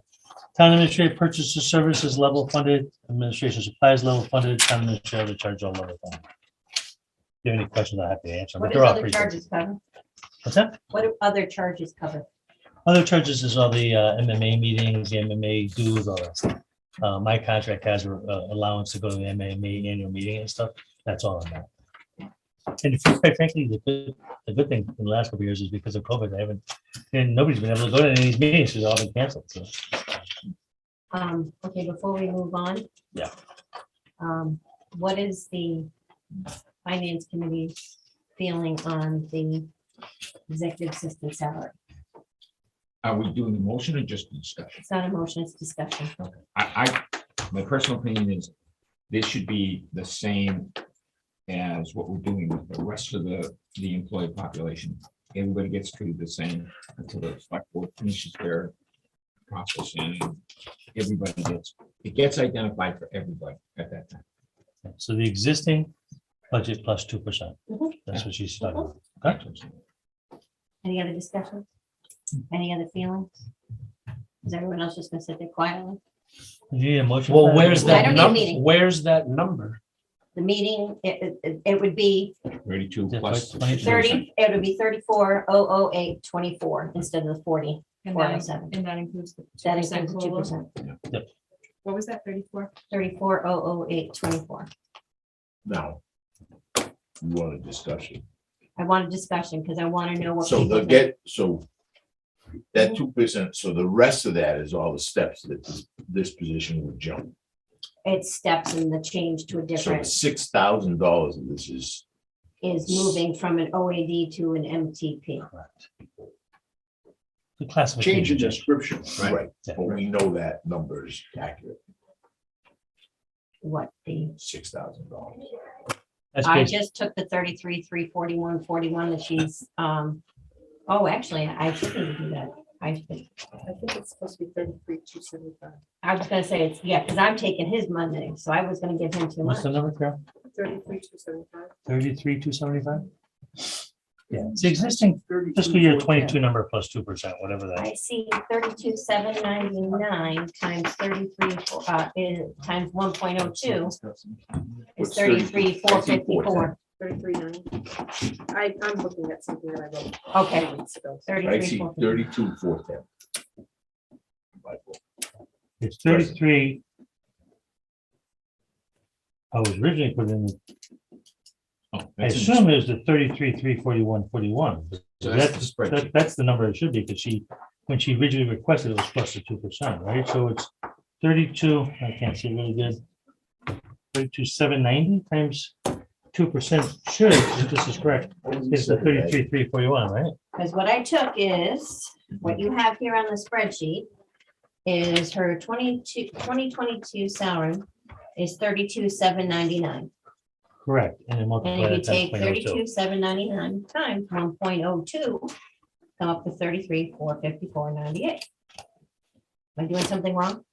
Town administrator purchases services level funded, administration supplies level funded, town administrator charge all level funded. If you have any questions, I'll have to answer. What But do they're all other pretty. charges cover? What's that? What do other charges cover? Other charges is all the MMA meetings, the MMA dues, all that stuff. My contract has allowance to go to the MMA annual meeting and stuff. That's all on that. And quite frankly, the good thing in the last couple of years is because of COVID, nobody's been able to go to any of these meetings because they've all been canceled. So Okay, before we move on. Yeah. What is the finance committee feeling on the executive assistant salary? Are we doing the motion or just the discussion? It's not a motion, it's discussion. My personal opinion is this should be the same as what we're doing with the rest of the employee population. Everybody gets treated the same until the select board finishes their process and everybody gets identified for everybody at that time. So the existing budget plus 2%. Mhm. That's what she's talking about. Okay. Any other discussion? Any other feelings? Is everyone else just gonna sit there quietly? Do you need a motion? Well, for that? where's I that don't need a number? meeting. Where's that number? The meeting, it would be 32 Yeah, plus. 22. 30, it would be 34,008.24 instead of the 40,407. And that includes the That 2% includes the COLA? 2%. What was that, 34? 34,008.24. Now, you want a discussion. I want a discussion because I want to know what. So people they'll think. get, so that 2%, so the rest of that is all the steps that this position would jump. It's steps in the change to a So the different, $6,000 of this is, is moving from an OAD to an MTP. Correct. The classification. Change in description. right, Yeah. but we know that number is accurate, What the, $6,000. That's I based- just took the 33,341.41 that she's Oh, actually, I didn't do that. I think it's supposed to be 33,275. I was gonna say it's, yeah, because I'm taking his Monday, so I was gonna give him too much. What's the number, Carol? 33,275. 33,275? Yeah, it's the existing fiscal year 22 number plus 2%, whatever that is. I see 32,799 times 33, times 1.02 is What's 33,454. 33,900. I'm looking at something that I wrote. Okay. weeks ago. I see 33,454. 32,410. It's 33. I was originally put in, Oh, I that's in- assume it was the 33,341,41. So that's the spreadsheet. That's the number it should be, because when she originally requested, it was plus the 2%, right? So it's 32, I can't see really good. 32,790 times 2% should, if this is correct, is the 33,341, right? Because what I took is, what you have here on the spreadsheet is her 2022 salary is 32,799. Correct. And then And multiply if you that times take 0.02. 32,799 times 1.02, come up to 33,454.98. Am I doing something wrong?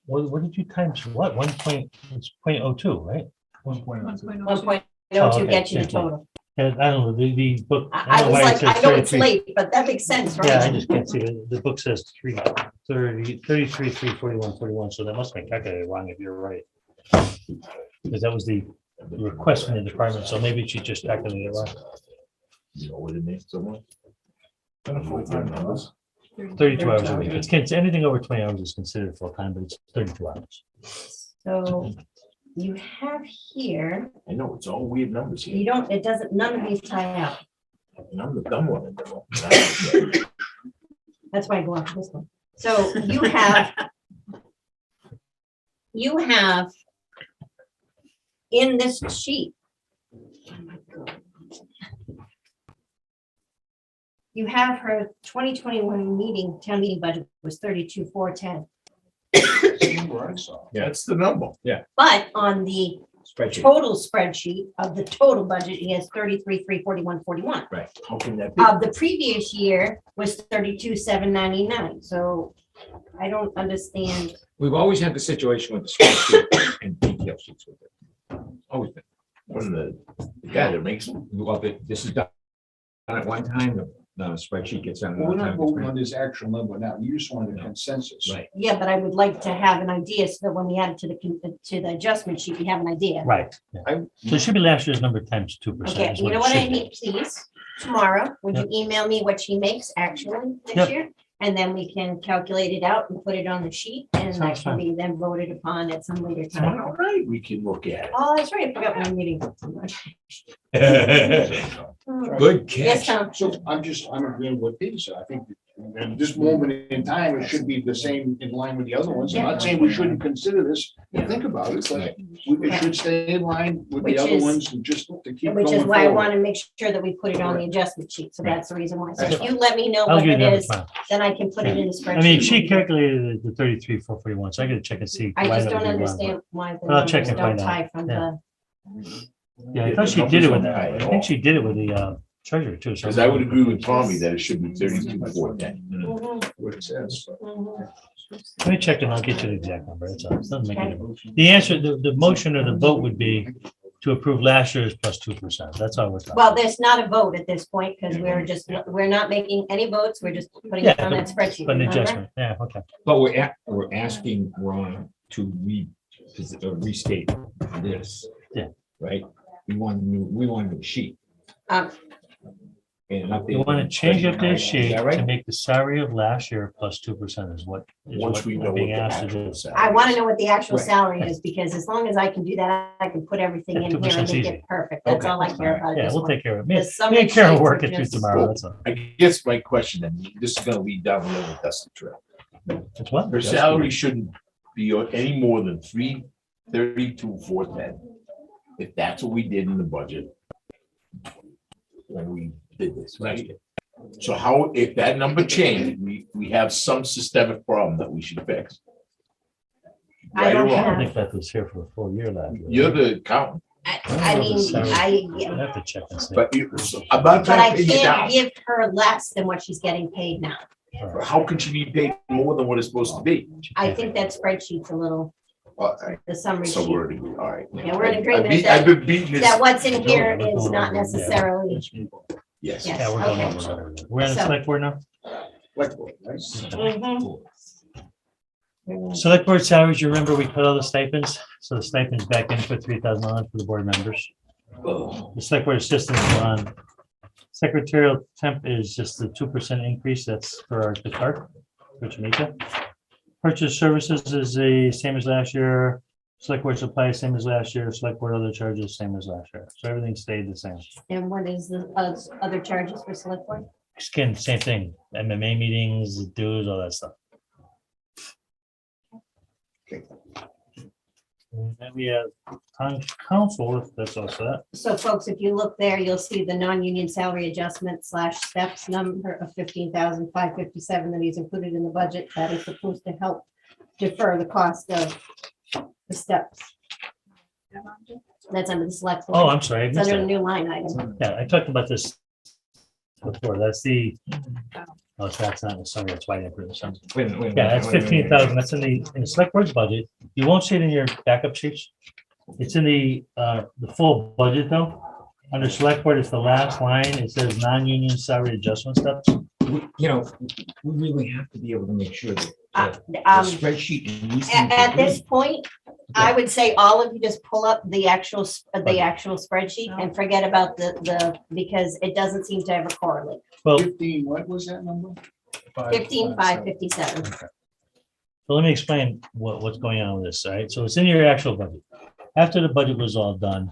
What did you times what? It's 0.02, right? 1.02 okay. gets you the Yeah. total. And I don't know, the book. I don't was know why it like, says I know it's 33. late, but that makes sense, Yeah, I right? just can't see it. The book says 33,341,41, so that must have been calculated wrong if you're right. Because that was the request from the department, so maybe she just calculated it wrong. You know what it means so much? 32 hours a week. It's anything over 20 hours is considered full time, but it's 32 hours. So you have here, I know, it's all weird numbers you here. don't, it doesn't, none of these tie out. And I'm the dumb one in the room. That's why I go off this one. So you have in this sheet, you have her 2021 town meeting budget was 32,410. That's the number. But on the Spreadsheet. total spreadsheet of the total budget, he has 33,341.41. Right. How can that be? Of the previous year was 32,799. So I don't understand. We've always had the situation with the spreadsheet and detail sheets with it. Always been. When the guy that makes them. Well, this is done at one time, the spreadsheet gets done. Well, we're not another voting time. on this actual number now. You just wanted a consensus. Right. Yeah, but I would like to have an idea so that when we add it to the adjustment sheet, we have an idea. Right. Yeah. So it should be last year's number times 2%. Okay, is you know it what I should be. need, please? Tomorrow, would you email me what she makes actually Yep. this year? And then we can calculate it out and put it on the sheet and that Sounds can fine. be then voted upon at some later time. All right, we can look at Oh, that's right, I forgot my meeting. it. Good Yes, catch. Tom. So I'm agreeing with Peter said. I think at this moment in time, it should be the same in line with the other ones. I'm not saying we shouldn't consider this and think about it, but it should stay in line with the Which other is- ones and just to keep going Which is why I forward. want to make sure that we put it on the adjustment sheet. So that's the reason why. So if That's you let me know I'll what give you it the number is, tomorrow. then I can put it in the spreadsheet. I mean, she calculated the 33,441, so I gotta check and see. I why just that would don't be wrong, understand why the I'll check numbers and don't find out. tie from Yeah. the. but- Yeah, I thought she did it with that. I think she did it with the treasurer too. so- Because I would agree with Tommy that it should be 32,410. Mhm, What it says. mhm. Let me check and I'll get you the exact number. It's all. It doesn't make any difference. The answer, the motion or the vote would be to approve last year's plus 2%. That's all we're talking. Well, there's not a vote at this point because we're not making any votes. We're just putting it on that spreadsheet. But an remember? adjustment, yeah, okay. But we're asking Ron to restate this. Yeah. Right? We want a new sheet. Um, And an You want to updated change up spreadsheet. this Is sheet that to right? make the salary of last year plus 2% is what. is Once what we we're know what being the asked to actual do. salary I want to is. know what the actual Right. salary is because as long as I can do that, I can put everything Yeah, in here 2% and make easy. it perfect. That's Okay. all I care about. at Yeah, this we'll point. take care of it. The Me summary and Karen will sheets work are it through just- tomorrow, that's all. I guess my question, and this is gonna lead down a little dusty trail. It's what? Her salary shouldn't be any more than 332,410. If that's what we did in the budget. When we did this, right? So how, if that number changed, we have some systemic problem that we should fix. I Right or don't I don't wrong, think that was here for a full year last year. you're the accountant. I mean, I have to check and see. But I'm not but I trying to pin you can't down. give her less than what she's getting paid now. How can she be paid more than what it's supposed to be? I think that spreadsheet's a little, the summary So sheet, we're, all right. Yeah, we're in agreement I've been beating this. that what's in here is not necessarily, Yes. yes, Yeah, we're going okay. over that. We're on the So- select board now? Like, right? Mhm. Select board salaries, you remember we cut all the stipends, so the stipends back in for $3,000 for the board members. The select board assistants are on. Secretarial temp is just the 2% increase, that's for the clerk, for Jamaica. Purchase services is the same as last year. Select board supply, same as last year. Select board other charges, same as last year. So everything stayed the same. And what is the other charges for select board? Again, same thing, MMA meetings, dues, all that stuff. And then we have council, if that's all set. So folks, if you look there, you'll see the non-union salary adjustment / steps number of 15,557 that he's included in the budget. That is supposed to help defer the cost of the steps. That's under the select. Oh, board. I'm sorry. I It's missed under the that. new line item. Yeah, I talked about this before. That's the, oh, that's not in the summary. That's why I didn't put it in the summary. Yeah, that's 15,000. That's in the select board's budget. You won't see it in your backup sheets. It's in the full budget though. Under select board, it's the last line. It says non-union salary adjustment steps. You know, we really have to be able to make sure that the spreadsheet. and these things At are this good. point, I would say all of you just pull up the actual spreadsheet and forget about the, because it doesn't seem to ever correlate. Well, 15, what was that number? 15,557. so let me explain what's going on with this, all right? So it's in your actual budget. After the budget was all done,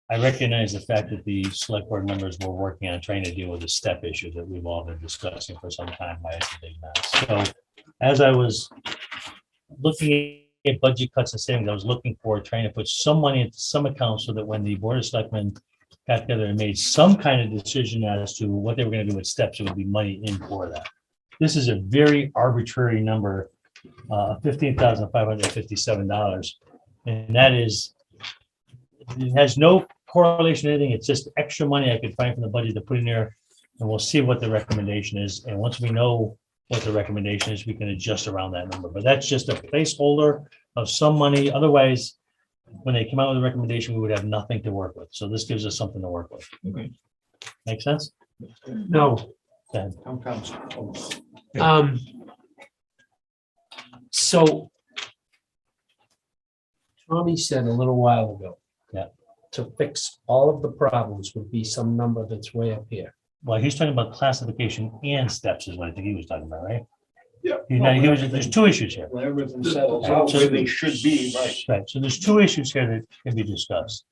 I recognize the fact that the select board members were working on trying to deal with the step issue that we've all been discussing for some time. Why it's a big mess. So as I was looking at budget cuts and savings, I was looking for trying to put some money into some account so that when the board of selectmen got together and made some kind of decision as to what they were going to do with steps, it would be money in for that. This is a very arbitrary number, $15,557. And that is, it has no correlation to anything. It's just extra money I could find from the budget to put in there. And we'll see what the recommendation is. And once we know what the recommendation is, we can adjust around that number. But that's just a placeholder of some money. Otherwise, when they come out with a recommendation, we would have nothing to work with. So this gives us something to work with. Okay. Make sense? No, Go ahead. Town council. so Tommy said a little while ago. Yeah. To fix all of the problems would be some number that's way up here. Well, he's talking about classification and steps is what I think he was talking about, right? Yeah. There's two issues here. When everything settles out where they should be, right? Right, so there's two issues here that can be discussed.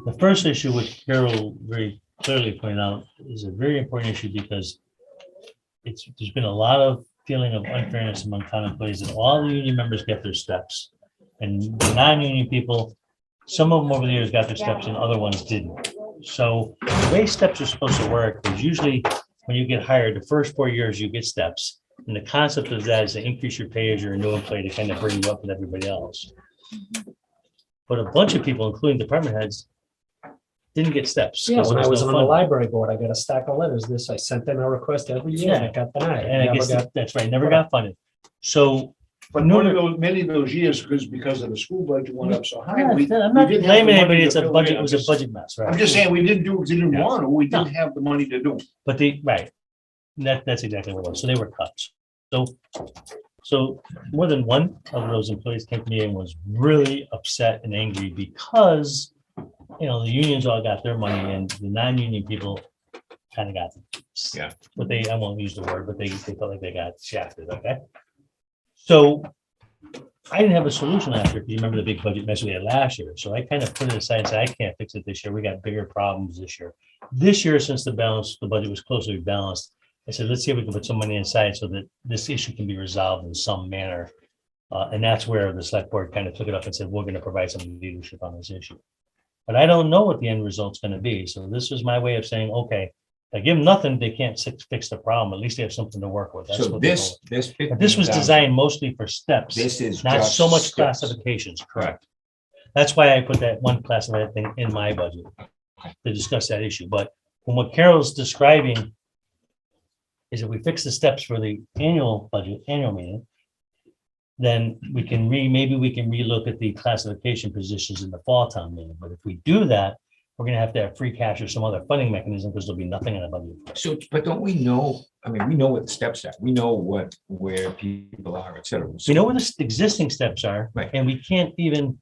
The first issue, which Carol very clearly pointed out, is a very important issue because there's been a lot of feeling of unfairness among town employees that all the union members get their steps. And the non-union people, some of them over the years got their steps and other ones didn't. So the way steps are supposed to work is usually when you get hired, the first 4 years you get steps. And the concept of that is to increase your pay as you're a new employee to kind of bring you up with everybody else. But a bunch of people, including department heads, didn't get steps. Yeah, 'cause when there I was no on the funding. library board, I got a stack of letters. I sent in a request every year and it got denied. And I Never guess got- that's right, never got funded. So But many of those years, because of the school budget went up so high. I'm we- not we didn't have the blaming money anybody, to it's a fill budget, in. it was a budget mess, right? I'm just saying, we didn't didn't Yeah. want to, we No. didn't have the money to do. it. But right, that's exactly what it was, so they were cut. So more than one of those employees came to me and was really upset and angry because, the unions all got their money and the non-union people kind of got. Yeah. But I won't use the word, but they felt like they got shafted, okay? So I didn't have a solution last year, if you remember the big budget mess we had last year, so I kind of put it aside and said, I can't fix it this year, we got bigger problems this year. This year, since the budget was closely balanced, I said, let's see if we can put some money aside so that this issue can be resolved in some manner. And that's where the select board kind of took it up and said, we're going to provide some leadership on this issue. But I don't know what the end result's going to be. So this was my way of saying, okay, if I give them nothing, they can't fix the problem. At least they have something to work with. That's So what they're this going. this But this was 15,000, designed mostly for steps, This is not just so much steps. classifications, correct? That's why I put that one classified thing in my budget to discuss that issue. But from what Carol's describing is if we fix the steps for the annual budget, annual meeting, then we can maybe we can relook at the classification positions in the fall town meeting. But if we do that, we're gonna have to have free cash or some other funding mechanism because there'll be nothing in the budget. So, but don't we know, I mean, we know what the steps are. We know where people are, et cetera. We know where the existing steps are. Right. And we can't even.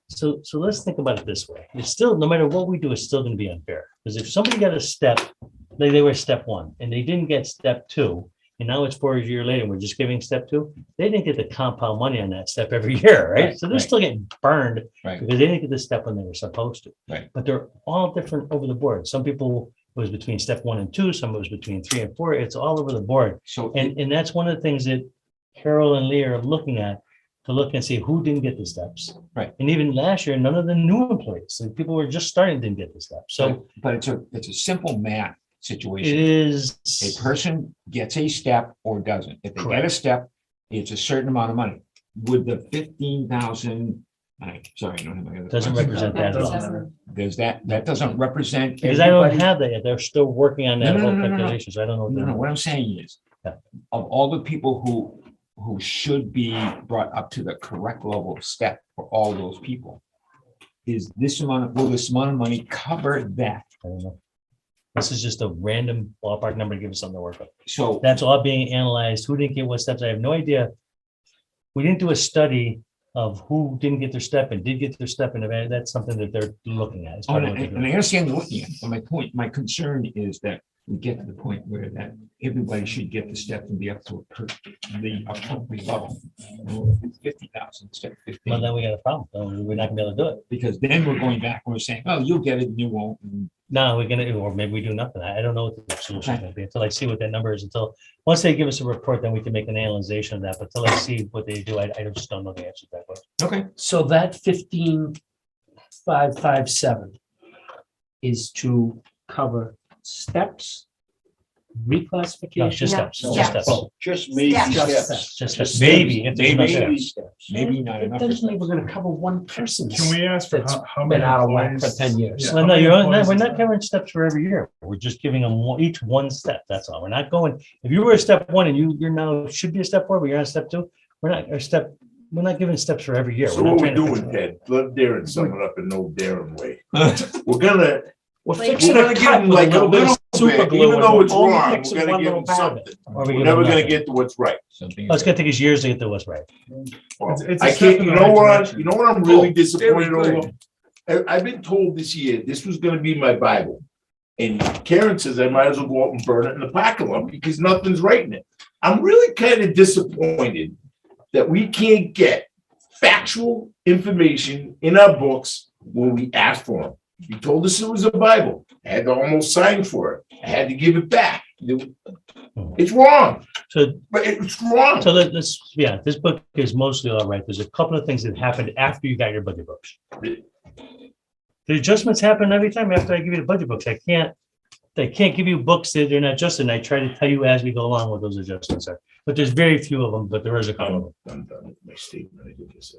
So let's think about it this way. It's still, no matter what we do, it's still gonna be unfair. Because if somebody got a step, they were step one and they didn't get step two, and now it's 4 years later, and we're just giving step two, they didn't get the compound money on that step every year, right? Right, So they're right. still getting burned Right. because they didn't get the step when they were supposed to. Right. But they're all different over the board. Some people, it was between step 1 and 2, some it was between 3 and 4. It's all over the board. So, And that's one of the things that Carol and Leah are looking at, to look and see who didn't get the steps. Right. And even last year, none of the new employees, the people who were just starting didn't get the steps. So but it's a simple math it situation. is. A person gets a step or doesn't. If they get a Correct. step, it's a certain amount of money. Would the 15,000, sorry, I don't have my other. Doesn't glasses. represent that at all. Doesn't- Does that doesn't represent. Because I don't everybody? have that yet. They're still working on that No, no, whole no, no, no. calculation, so I don't know. what No, they're no, what I'm saying is, Yeah. of all the people who should be brought up to the correct level of step for all those people, will this amount of money cover that? I don't know. This is just a random ballpark number to give us something to work with. So, That's all being analyzed. Who didn't get what steps? I have no idea. We didn't do a study of who didn't get their step and did get their step, and that's something that they're looking at. It's part of what they're and doing. I understand you're looking at it, but my concern is that we get to the point where that everybody should get the step and be up to the appropriate level. 50,000 instead of Well, 15, then we got a problem. We're not gonna be able to do it. because then we're going back and we're saying, oh, you'll get it and you won't. And No, we're gonna, or maybe we do nothing. I don't know what the solution is gonna be until I see what that number is. Once they give us a report, then we can make an analyzation of that. But until I see what they do, I just don't know the answer to that question. Okay, So that 15,557 is to cover steps, No, reclassification. just steps, No, just steps. steps, Just maybe Steps. steps. just maybe. If there's enough Maybe steps. steps. maybe not It enough. doesn't mean we're gonna cover one person. Can we ask for That's how been many out of whack for employees? 10 years. Yeah, Well, how no, many we're employees not is covering steps for every year. We're just giving them each one step. That's all. We're not going, if you were a step 1 and you're now should be a step 4, but you're on step 2, we're not giving steps for every year. So We're not what we're trying to fix doing, it. Ted, let Darren sum it up in no Darren way. We're gonna, We're we're fixing gonna a give cut him with like a little bit little of super bit, glue even and though we're it's only wrong, fixing we're gonna one give little him part of it. something. Or we We're give never them gonna nothing. get to what's right. Something. Oh, it's gonna take us years to get to what's right. Well, It's a I step can't, in you the know right what, direction. you know what I'm really Oh, disappointed very over? I've been told this year, this was gonna be my Bible. And Karen says I might as well go out and burn it in the parking lot because nothing's right in it. I'm really kind of disappointed that we can't get factual information in our books when we ask for them. You told us it was a Bible. I had to almost sign for it. I had to give it back. It's wrong, So, but it's wrong. so this book is mostly all right. There's a couple of things that happened after you got your budget books. The adjustments happen every time after I give you the budget books. I can't give you books that they're not adjusted. I try to tell you as we go along what those adjustments are. But there's very few of them, but there is a couple of them. I'm done with my statement. I did this.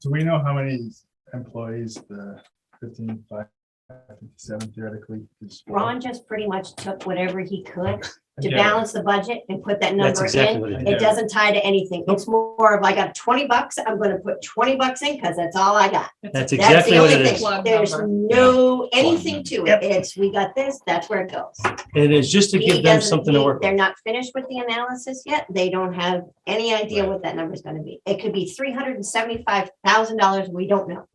Do we know how many employees the 15,557 theoretically is? for? Ron just pretty much took whatever he could to Yeah. balance the budget and put that That's number exactly in. what it It is. doesn't tie to anything. It's more of, I got 20 bucks, I'm gonna put 20 bucks in because that's all I got. That's That's exactly the what only it thing. is. Plug There's number. no anything to Yep. it. It's, we got this, that's where it goes. And it's just to He give them doesn't- something to he- work They're with. not finished with the analysis yet. They don't have any idea Right. what that number is gonna be. It could be $375,000. We don't know.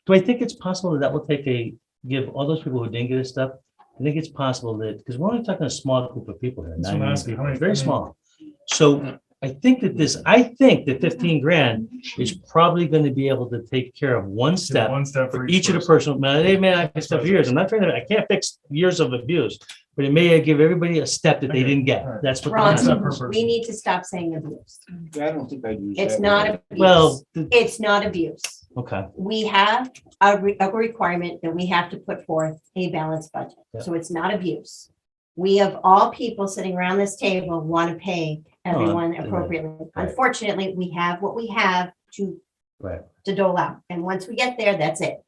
Do I think it's possible that will give all those people who didn't get a step? I think it's possible that, because we're only talking a small group of people here, That's what I'm 9 asking. people, How many- it's very small. So I think that 15 grand is probably going to be able to take care of one step One step for each of the person. personal, now, they may not get step for years. I'm not trying to, I can't fix years of abuse, but it may give everybody a step that they Okay, didn't get. all right. That's what. the Ron, One step concept per is. we need to stop saying abuse. I don't think I use It's that not word. abuse. Well, It's not abuse. okay, We have a requirement that we have to put forth a balanced budget. Yeah. So it's not abuse. We of all people sitting around this table want to pay everyone Oh, appropriately. right. Unfortunately, we have what we have to Right. to dole out. And once we get there, that's it.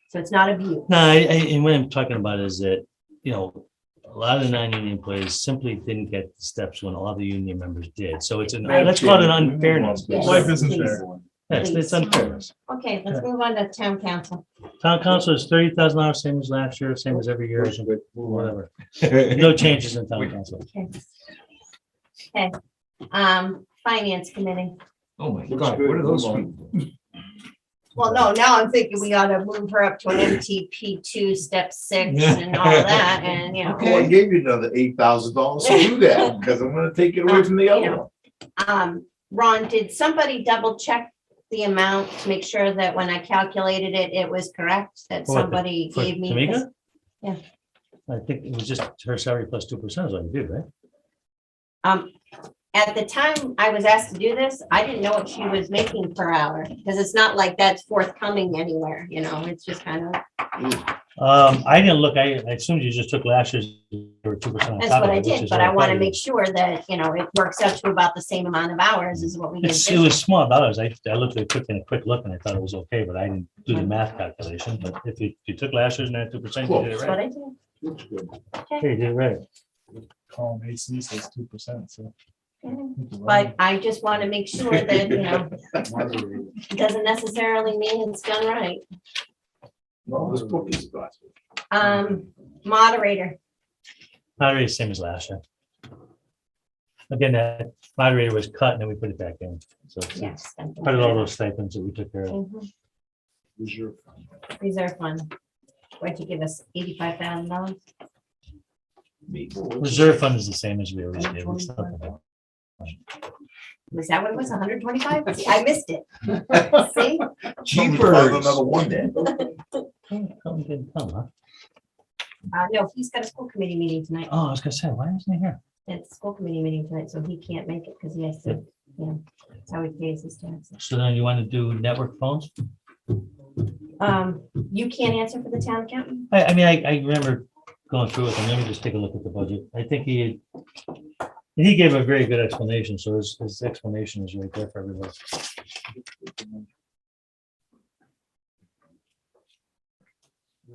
So it's not a view. No, and what I'm talking about is that, you know, a lot of the non-union employees simply didn't get the steps when all the union members did. So it's let's call it an unfairness. Yes, Life isn't please. fair. Yes, it's unfairness. Okay, let's move on to town council. Town council is $30,000, same as last year, same as every year, whatever. No changes in town council. Okay. Finance committee. Oh my God, what are those people? Well, no, now I'm thinking we ought to move her up to an MTP 2, step 6 and all that, and, you know. Okay, I gave you another $8,000 to do that, because I'm gonna take it away from the other one. Ron, did somebody double check the amount to make sure that when I calculated it, it was correct, that For what, somebody for gave me? Tamika? Yeah. I think it was just her salary plus 2% is what you did, right? At the time I was asked to do this, I didn't know what she was making per hour, because it's not like that's forthcoming anywhere, you know, it's just kind of, I didn't look, I assumed you just took last year's or 2%. that's what I did, but I want to make sure that, you know, it works out to about the same amount of hours as what we did. It was small dollars. I looked at it, took a quick look and I thought it was okay, but I didn't do the math calculation. But if you took last year's and had 2%, you did it That's what right. I did. Looks good. Okay, you did it right. Column AC says 2%, so. But I just want to make sure that, you know, it doesn't necessarily mean it's done right. Well, this book is glass. Moderator, Moderator, same as last year. Again, that moderator was cut and then we put it back in. So it's yes. part of all those stipends that we took care of. Mhm. Reserve fund. Reserve fund. What'd you give us, $85,000? Reserve fund is the same as we always did. We still have that. Was that what it was, 125? See, I missed it. See? Another one then. Come, didn't come, huh? No, he's got a school committee meeting tonight. Oh, I was gonna say, why isn't he here? It's a school committee meeting tonight, so he can't make it because he has to, you know, that's how he pays his taxes. So then you want to do network phones? You can't answer for the town accountant? I mean, I remember going through it, and let me just take a look at the budget. I think he gave a very good explanation, so his explanation is right there for everybody.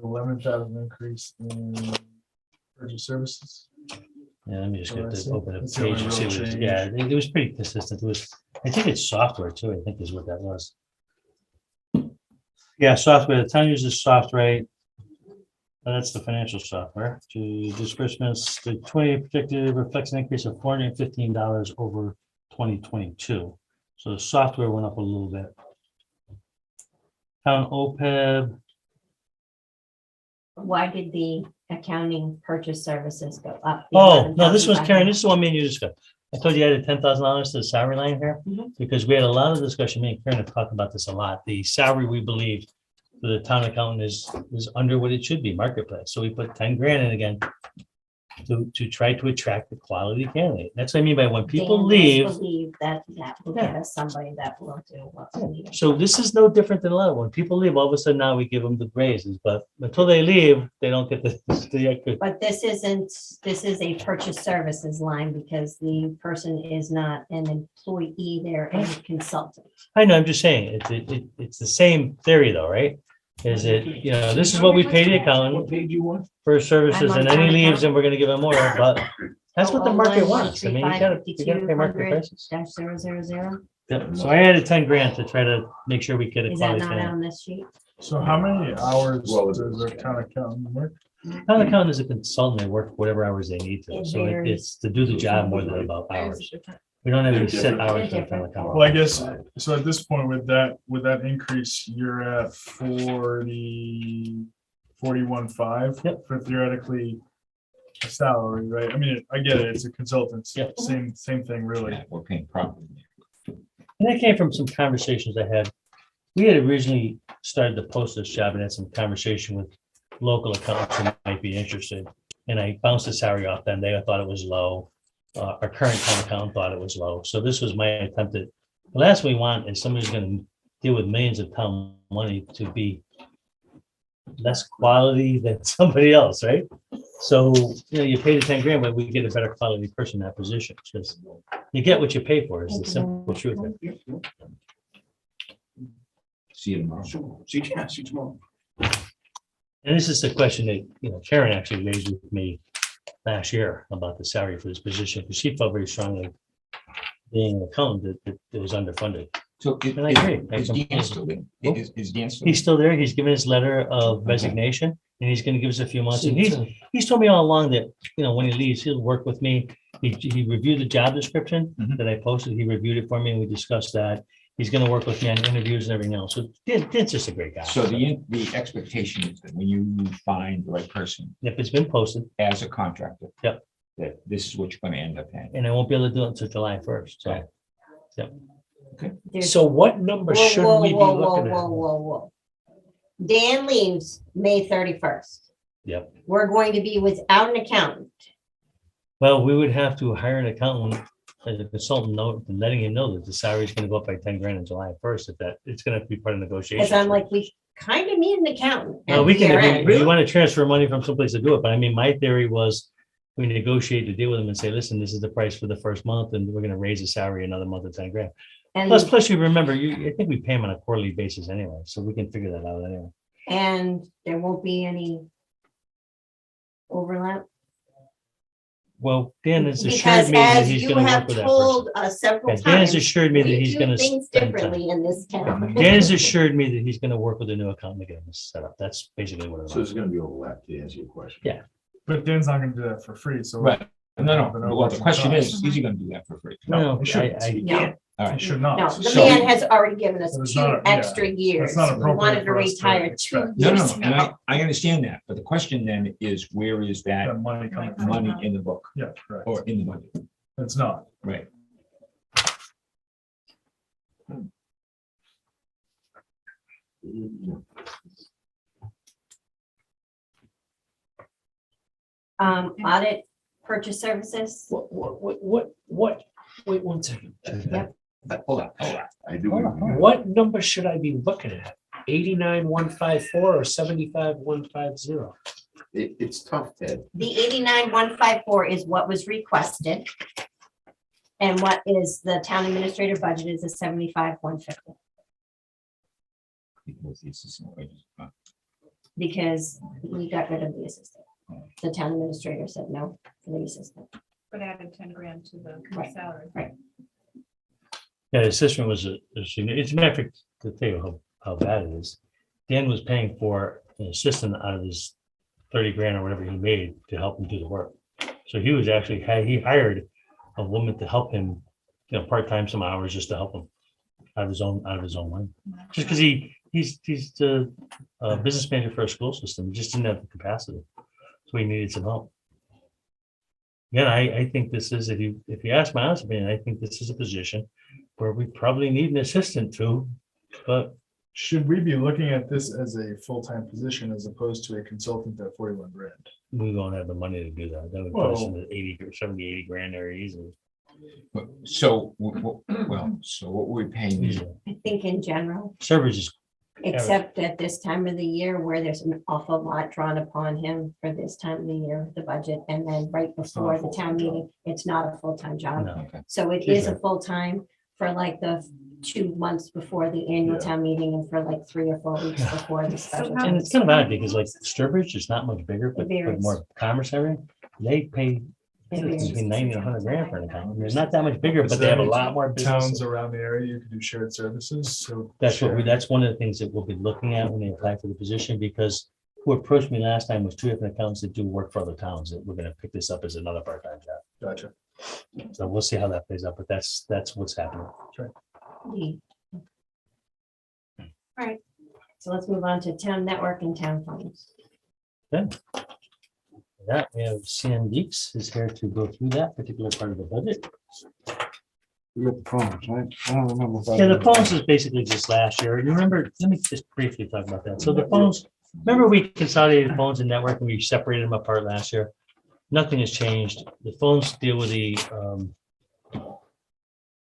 11,000 increase in purchase services. Yeah, let me just Oh, get I this, see. open a That's the only page and see real what it is. change. Yeah, it was pretty consistent. It was, I think it's software too, I think is what that was. Yeah, software, the town uses software. That's the financial software. To disbursements, the 20 projected reflects an increase of $415 over 2022. So the software went up a little bit. Town OPEB, Why did the accounting purchase services go up? oh, no, this was Karen, this is the one me and you discussed. I told you I added $10,000 to the salary line here, Mhm. because we had a lot of discussion, me and Karen have talked about this a lot. The salary, we believe, for the town accountant is under what it should be, marketplace. So we put 10 grand in again to try to attract the quality candidate. That's what I mean by when people leave. Believe that will get us somebody that will do what we need. So this is no different than a lot. When people leave, all of a sudden now we give them the raises, but until they leave, they don't get the But this is a purchase services line because the person is not an employee, they're a consultant. I know, I'm just saying, it's the same theory though, right? Is it, you know, this is what we pay the What accountant page you want? for services, I'm on and then he town leaves accountant. and we're gonna give him more, but that's what the market wants. I mean, you gotta pay market prices. -000. Yep, so I added 10 grand to try to make sure we get a Is that quality not candidate. on this sheet? So how many hours Well, does the town accountant work? Town accountant is a consultant, they work whatever hours they need to, It so varies. it's to do the job more than about hours. We don't have any set hours for the town accountant. Well, I guess, so at this point with that increase, you're at 41.5. Yep. For theoretically a salary, right? I mean, I get it, it's a consultant, Yep. same thing really. Yeah, we're paying property. And that came from some conversations I had. We had originally started to post this job and had some conversation with local accountants who might be interested. And I bounced the salary off them. They thought it was low. Our current town accountant thought it was low. So this was my attempt at, the last we want is somebody who's gonna deal with millions of town money to be less quality than somebody else, right? So, you know, you pay the 10 grand, but we get a better quality person in that position. Because you get what you pay for is the simple truth. See you tomorrow. See you tomorrow. And this is the question that, Karen actually raised with me last year about the salary for this position, because she felt very strongly being an accountant that it was underfunded. So And I agree. is Dan still there? Is Dan still? He's still there. He's given his letter of resignation, and he's gonna give us a few months. And he's told me all along that, when he leaves, he'll work with me. He reviewed the job description that I posted. He reviewed it for me, and we discussed that. He's gonna work with me on interviews and everything else. So Dan's just a great guy. So the expectation is that when you find the right person If it's been posted, as a contractor. Yep. That this is what you're gonna end up paying. and I won't be able to do it until July 1st. So, Right. yep. There's- So what number Whoa, should whoa, we be whoa, looking whoa, at? whoa, whoa. Dan leaves May 31st. Yep. We're going to be without an accountant. Well, we would have to hire an accountant as a consultant note and letting him know that the salary is gonna go up by 10 grand on July 1st, if that, it's gonna be part of negotiation. Because I'm like, we kind of need an accountant. Well, at we can, year-end. if you want to transfer money from someplace to do it, but I mean, my theory was we negotiate to deal with them and say, listen, this is the price for the first month, and we're gonna raise the salary another month at 10 grand. And, Plus you remember, I think we pay them on a quarterly basis anyway, so we can figure that out anyway. and there won't be any overlap. Well, Dan has assured Because me that as he's you gonna work have with that told person. us several Yeah, Dan has times, assured me that we he's do gonna things spend time. differently in this town. Dan has assured me that he's gonna work with a new accountant to get this set up. That's basically what it So was. there's gonna be overlap to answer your question. Yeah. But Dan's not gonna do that for free, so. Right. No. But no Well, the question cost. is he gonna do that for free? No, he shouldn't. I- No, All He right. should not. no, the So- man has already given us So it's 2 not- yeah, extra years. it's not We appropriate wanted to for us to retire 2 expect. No, years and ago. I understand that, but the question then is, where is That that money coming from. money in the book Yeah, correct. or in the budget? It's not. Right. Audit purchase services. What, wait 1 second. Hold on. I do. What number should I be looking at? 89,154 or 75,150? It's tough, Ted. The 89,154 is what was requested. And what is the town administrator budget is a 75,150, Because the assistant wages, because we got rid of the assistant. The town administrator said no for the assistant. But added 10 grand to the Right. salary. Yeah, the assistant was it's a matter of fact, to tell you how bad it is. Dan was paying for an assistant out of his 30 grand or whatever he made to help him do the work. So he was actually, he hired a woman to help him, part-time some hours just to help him out of his own money. Just because he's the business manager for a school system, he just didn't have the capacity. So he needed some help. Yeah, I think this is, if you ask my honest opinion, I think this is a position where we probably need an assistant to, but Should we be looking at this as a full-time position as opposed to a consultant at 41 grand? we don't have the money to do that. That would put us in Well- the 80 or 70, 80 grand area easily. So, so what we're paying is, I think in general, Servers is, except at this time of the year where there's an awful lot drawn upon him for this time of the year, the budget, and then right before the town meeting, it's not a full-time job. no, okay, So it is a full-time for like the 2 months before the annual Yeah. town meeting and for like 3 or 4 weeks before the special. and town it's kind of odd because like Sturbridge is not much bigger, but varies. more commerce area, they pay It varies. between 90 and 100 grand for an account. They're not that much bigger, Is but they have a there lot more Towns business. around the area, you could do shared services, so. That's one of the things that we'll be looking at when they apply for the position, because who approached me last time was 2 different accountants that do work for other towns, that we're gonna pick this up as another part-time job. Gotcha. So we'll see how that plays out, but that's what's happening. Indeed. All right, so let's move on to town network and town funds. For that, we have CN Deeks is here to go through that particular part of the budget. With the phones, right? I don't remember. Yeah, the phones is basically just last year. You remember, let me just briefly talk about that. So the phones, remember we consolidated phones and network and we separated them apart last year? Nothing has changed. The phones deal with the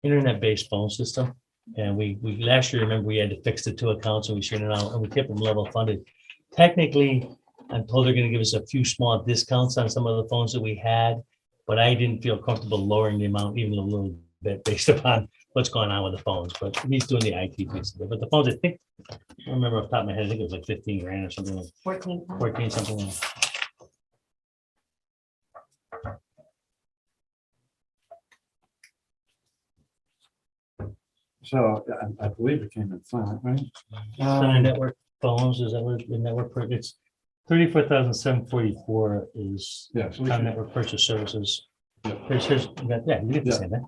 internet-based phone system. And we last year, remember, we had to fix the 2 accounts and we shared it out and we kept them level funded. Technically, I'm told they're gonna give us a few small discounts on some of the phones that we had, but I didn't feel comfortable lowering the amount even a little bit based upon what's going on with the phones, but he's doing the IT piece of it. But the phones, I think, I don't remember off the top of my head, I think it was like 15 grand or something like 14. 14, something like. So I believe it came in flat, right? The network phones, is that what the network, it's 34,744 is Yeah, so we town should, network purchase services. Yeah. Yeah, you get the same thing.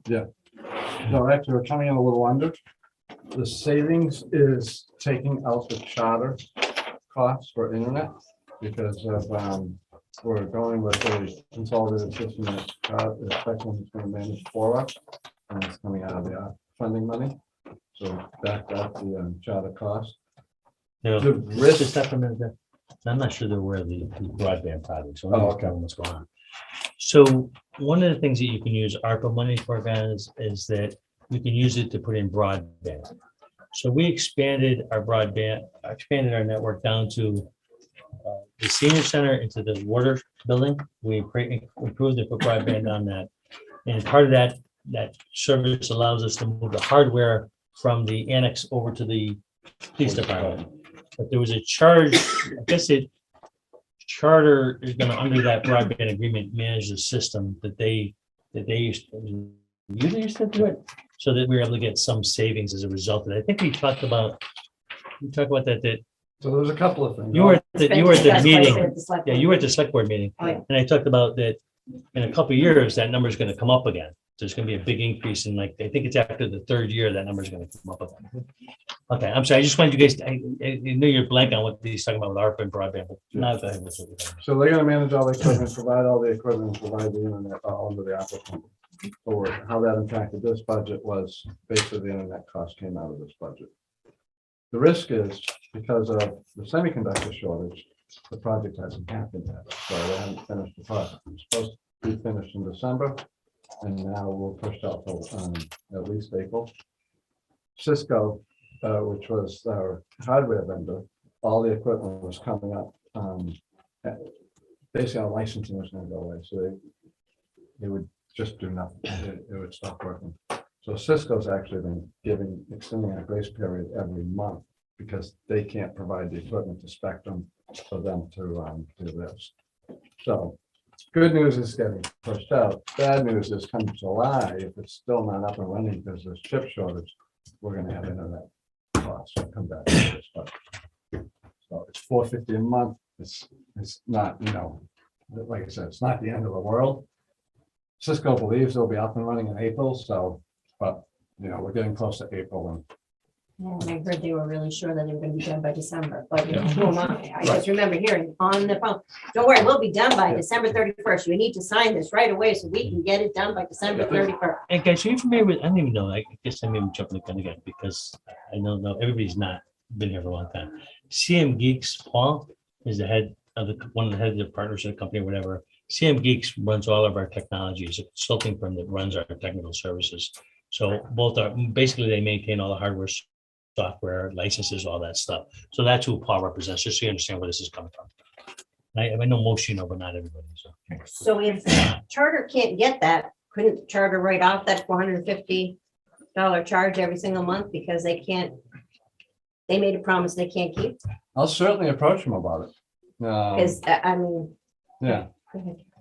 no, actually, we're coming in a little under. The savings is taking out the charter costs for internet because of, we're going with a consolidated system that Spectrum is going to manage for us. And it's coming out of the funding money. So that's the charter cost. You The know, risk- just stop a minute there. I'm not sure they're aware of the broadband project, so I'm Oh, just telling what's going on. So one of the things that you can use ARPA money for, guys, is that you can use it to put in broadband. So we expanded our broadband, expanded our network down to the senior center into the water building. We improved it for broadband on that. And part of that service allows us to move the hardware from the annex over to the police department. But there was a charge, I guess Charter is gonna, under that broadband agreement, manage the system that they used to do it. So that we were able to get some savings as a result of it. I think we talked about that, So there's a couple of things. you were at It's been the discussed quite a meeting. bit at the select Yeah, board you were at the meeting. select board meeting. Oh, yeah. And I talked about that in a couple of years, that number is gonna come up again. There's gonna be a big increase in, like, I think it's after the third year, that number is gonna come up again. Okay, I'm sorry, I just wanted you guys, I knew you're blank on what he's talking about with ARPA and broadband, but now go ahead. So they're gonna manage all the equipment, provide all the equipment, provide the internet all under the applicant. Or how that impacted this budget was basically the internet cost came out of this budget. The risk is because of the semiconductor shortage, the project hasn't happened yet. So they haven't finished the project. It's supposed to be finished in December. And now we're pushed out till at least April. Cisco, which was our hardware vendor, all the equipment was coming up. Basically, our licensing was going to go away, so they would just do nothing. It would stop working. So Cisco's actually been extending our grace period every month because they can't provide the equipment to Spectrum for them to do this. So good news is getting pushed out. Bad news is come July, if it's still not up and running because there's chip shortage, we're going to have internet costs come back to this budget. So it's $450 a month. It's not, like I said, it's not the end of the world. Cisco believes they'll be up and running in April, so, but, we're getting close to April And I heard they were really sure that they were gonna be done by December, but who am I just remember hearing on the phone, don't worry, we'll be done by December 31st. We need to sign this right away so we can get it done by December 31st. And guys, are you familiar with, I don't even know, I guess I may be jumping the gun again because I don't know, everybody's not been here for a long time. CM Geeks, Paul is the head of one of the heads of the partnership company or whatever. CM Geeks runs all of our technology. It's a consulting firm that runs our technical services. So both are, basically they maintain all the hardware, software, licenses, all that stuff. So that's who Paul represents, just so you understand where this is coming from. I know most, but not everybody, so. So if Charter can't get that, couldn't Charter write off that $450 charge every single month because they made a promise they can't keep? I'll certainly approach them about it. Because, Yeah,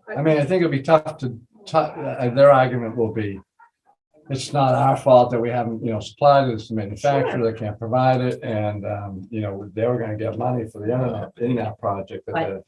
I think it'd be tough their argument will be, it's not our fault that we haven't, supplied it, it's the manufacturer that can't provide it, and, they were gonna get money for the internet in that project. But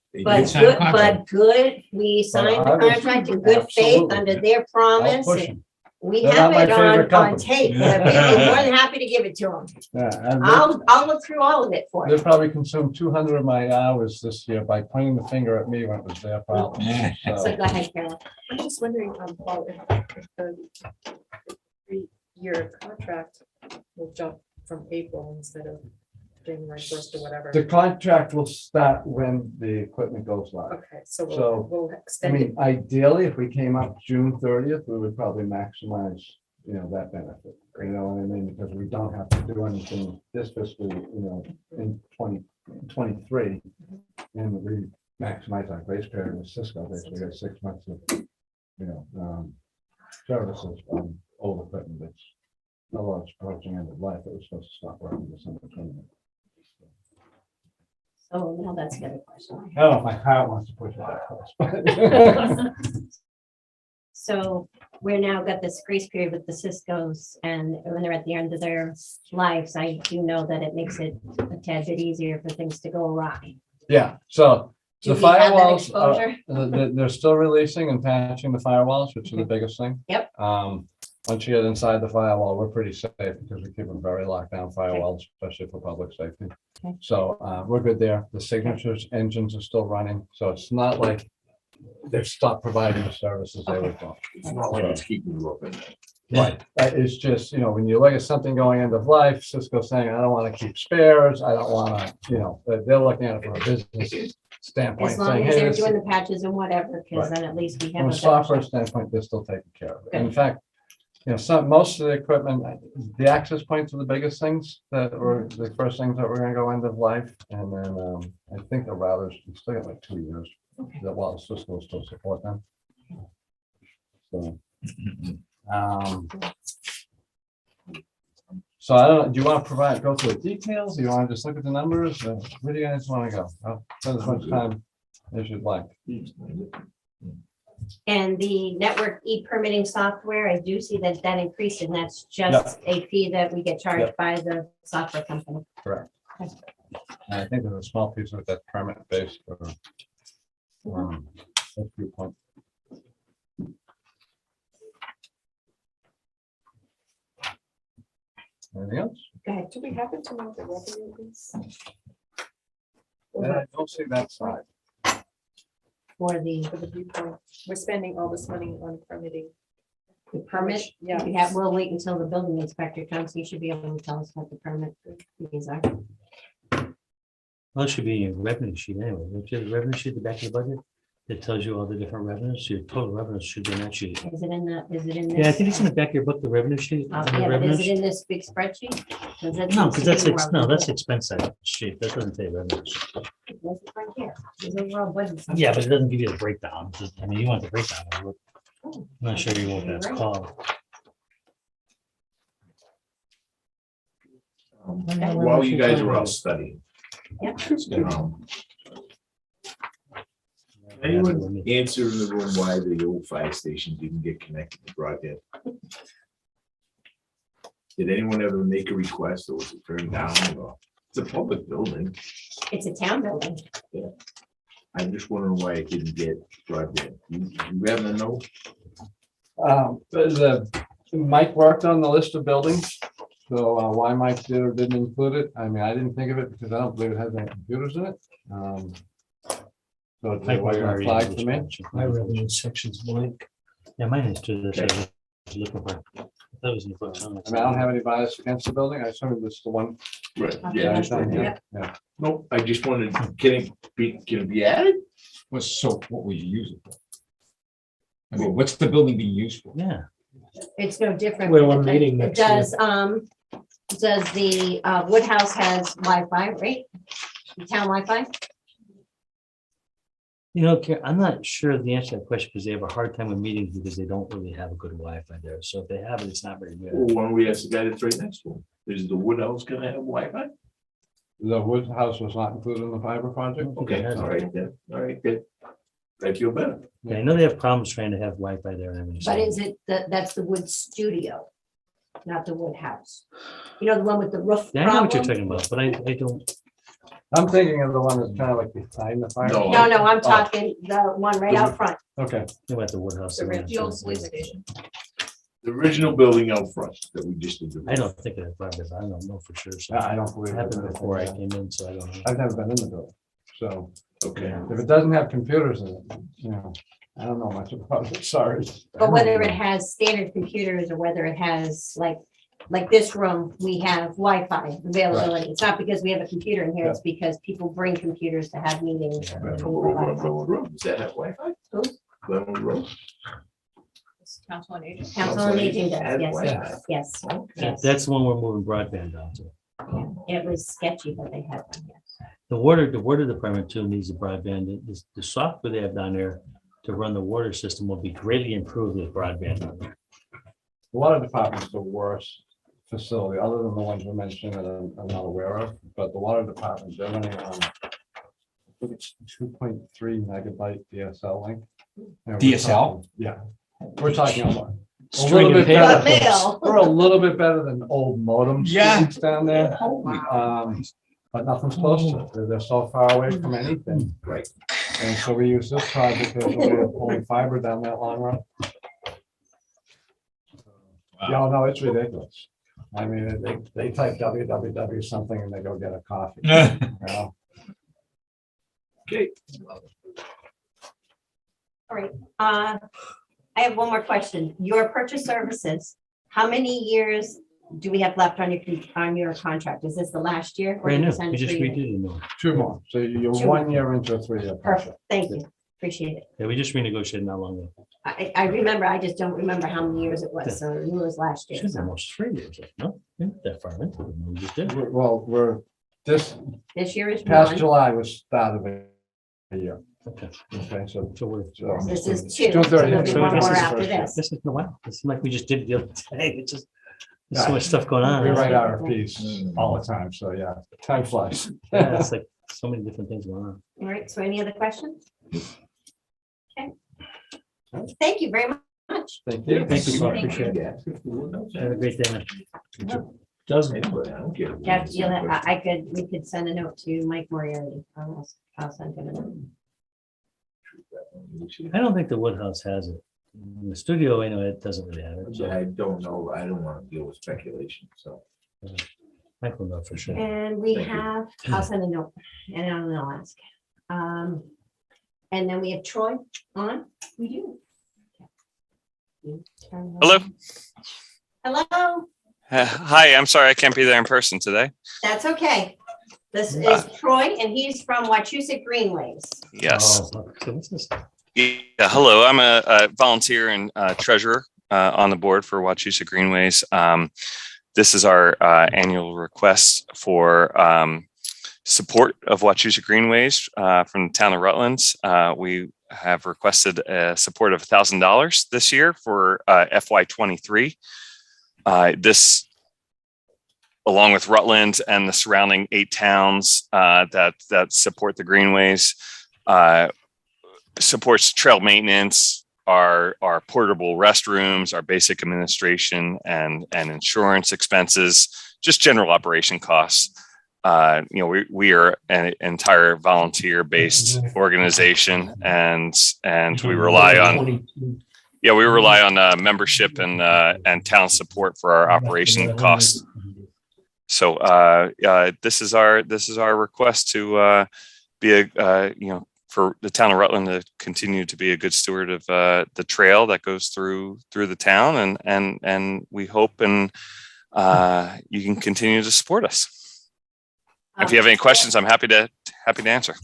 good, we signed the contract in good faith Absolutely. under their promise. I'll push and them. We They're have not my it favorite on company. tape. We're more than happy to give it to them. Yeah, and I'll look through all of it for they you. probably consumed 200 of my hours this year by pointing the finger at me when it was their problem. So So, go ahead, Carol. I'm just wondering, Paul, if the 3-year contract will jump from April instead of January 1st or whatever. the contract will start when the equipment goes live. Okay, so So, we'll I extend it. mean, ideally, if we came up June 30th, we would probably maximize, that benefit. You know what I mean? Because we don't have to do anything this fiscal, in 2023. And we maximize our grace period with Cisco, basically, we got 6 months of, services. old equipment that's a lot approaching end of life. It was supposed to stop working December 20th. So now that's got a question. I don't know if my heart wants to push it that close. So we're now got this grace period with the Cisco's, and when they're at the end of their lives, I do know that it makes it a tad bit easier for things to go awry. Yeah, so Do the we have that firewalls, exposure? they're still releasing and patching the firewalls, which is the biggest thing. Yep. Once you get inside the firewall, we're pretty safe because we keep them very locked down firewalls, especially for public safety. Okay. So we're good there. The signatures engines are still running, so it's not like they've stopped providing the services they were doing. It's not like it's keeping you open. Right, it's just, when you look at something going end of life, Cisco saying, I don't want to keep spares, I don't want to, they're looking at it from a business standpoint. As long saying, as hey, they're this- doing the patches and whatever, because Right. then at least we have. From a better software shot. standpoint, they're still taking care of it. And in fact, most of the equipment, the access points are the biggest things that were the first things that were gonna go end of life. And then I think the routers, we still got like 2 years, that while Cisco will still support them. So I don't know, do you want to go through the details? Do you want to just look at the numbers? Where do you guys want to go? I'll spend as much time as you'd like. And the network e-permitting software, I do see that that increased, and that's just a fee that we get charged Yep. by the software company. Correct. And I think there's a small piece of it that's permit based for a few points. Anything else? Go ahead. Do we happen to know the revenue is? I don't see that side. For the For the viewpoint, we're spending all this money on permitting. the permit. Yeah. We'll wait until the building inspector comes. He should be able to tell us what the permit fees are. Well, it should be in your revenue sheet anyway. If you have a revenue sheet at the back of your budget, it tells you all the different revenues. Your total revenues should be in that sheet. Is it in the, is it in this? Yeah, I think it's in the back of your book, the revenue sheet. Oh, and the yeah, but is revenues. it in this big spreadsheet? No, because that's expense side sheet. That doesn't say revenues. Right here. These overall budgets. Yeah, but it doesn't give you the breakdown. I mean, you want the breakdown. I'm not sure you want that call. While you guys were out studying. Yep. Anyone answer in the room why the old fire station didn't get connected to broadband? Did anyone ever make a request, or was it turned down, or it's a public building? It's a town building. I'm just wondering why it didn't get broadband. You happen to know? Mike worked on the list of buildings, so why Mike did or didn't include it, I mean, I didn't think of it because I don't believe it has any computers in it. So it's a way to flag for me. My revenue section's blank. Yeah, mine is too. That's what I was looking for. That was in the books. I mean, I don't have any bias against the building, I assume this is the one. Right, Yeah, yeah. it's down here. Yep. Yeah. No, I just wanted, can it be added? So what would you use it for? I mean, what's the building being used for? Yeah. It's no different. Well, I'm It- meeting it next year. does the Woodhouse has Wi-Fi, right? The town Wi-Fi? Karen, I'm not sure of the answer to that question because they have a hard time with meetings because they don't really have a good Wi-Fi there. So if they have it, it's not very good. Well, why don't we ask the guy that's right next to him? Is the Woodhouse gonna have Wi-Fi? The wood house was not included in the fiber project. Okay, all right, then, all right, good. I feel better. Yeah, I know they have problems trying to have Wi-Fi there. and everything, so- But is it, that's the Wood Studio, not the Wood House? You know, the one with the roof Yeah, I know what you're problem? talking about, but I don't. I'm thinking of the one that's kind of like behind the fire. No. No, I'm talking the one right out front. Okay, Think about the Woodhouse. The old police station. The original building out front that we just did. I don't think it's private. I don't know for sure. So I don't believe it it. happened before I came in, so I don't know. I've never been in the building, so Okay. if it doesn't have computers in it, I don't know much about it, sorry. But whether it has standard computers or whether it has like this room, we have Wi-Fi availability. It's not because we have a computer in here, it's because people bring computers to have meetings. Over on Glenwood Road. Does that have Wi-Fi? Who? Glenwood Road? Council on Aging. Council on Aging does, Had yes, Wi-Fi. yes, yes. That's the one we're moving broadband down to. It was sketchy, but they had one, yes. The water department too needs a broadband. The software they have down there to run the water system will be greatly improved with broadband. on there. The water department's the worst facility, other than the ones we mentioned that I'm not aware of, but the water department, they're running on, I think it's 2.3 megabyte DSL link. And we're DSL? talking- Yeah, we're talking a lot. A String little of bit better. Mail. We're a little bit better than old modem Yeah. speeds down there. But nothing's close to it. They're so far away from anything. Right. And so we use this project as a way of pulling fiber down that long run. Yeah, no, it's ridiculous. I mean, they type www something and they go get a coffee. You know? Okay. All right, I have one more question. Your purchase services, how many years do we have left on your contract? Is this the last year? or Brand did you new. sign We a just 3-year? redid it. No. 2 more. So you're Two 1 more. year into a 3-year Perfect, contract. thank you, appreciate it. Yeah, we just renegotiated not long ago. I remember, I just don't remember how many years it was, so I knew it was last year. Should so. almost 3 years. No, not that far into it. We just did. Well, this This year is past one, July was start of a year. Okay. Okay, so. So we're. this is two, June so 30th. there'll be So one this more is after first year. this. This is no wow. It's like we just did it the other day. It's just there's so much stuff going on. We It's write like- RFPs all the time, so yeah, time flies. Yeah, it's like so many different things going on. All right, so any other questions? Okay. Thank you very much. Thank you. Thank you, Paul. Thank Appreciate it. Have a great day, man. Doesn't. Jeff, we could send a note to Mike Moriarty. I'll send him a note. I don't think the Woodhouse has it. In the studio, I know it doesn't really have it. So I don't know. I don't want to deal with speculation, so. Mike will know for sure. And we Thank you. have, I'll send a note and I'll ask. And then we have Troy on. We do. Hello. Hello, Hi, I'm sorry I can't be there in person today. that's okay. This is Troy and he's from Wachusett Greenways. Yes. Oh, so what's this? Yeah, hello. I'm a volunteer and treasurer on the board for Wachusett Greenways. This is our annual request for support of Wachusett Greenways from the town of Rutland. We have requested a support of $1,000 this year for FY23. This, along with Rutland and the surrounding 8 towns that support the Greenways, supports trail maintenance, our portable restrooms, our basic administration and insurance expenses, just general operation costs. We are an entire volunteer-based organization, and we rely on membership and town support for our operation costs. So this is our request to be for the town of Rutland to continue to be a good steward of the trail that goes through the town, and we hope and you can continue to support us. If you have any questions, I'm happy to answer.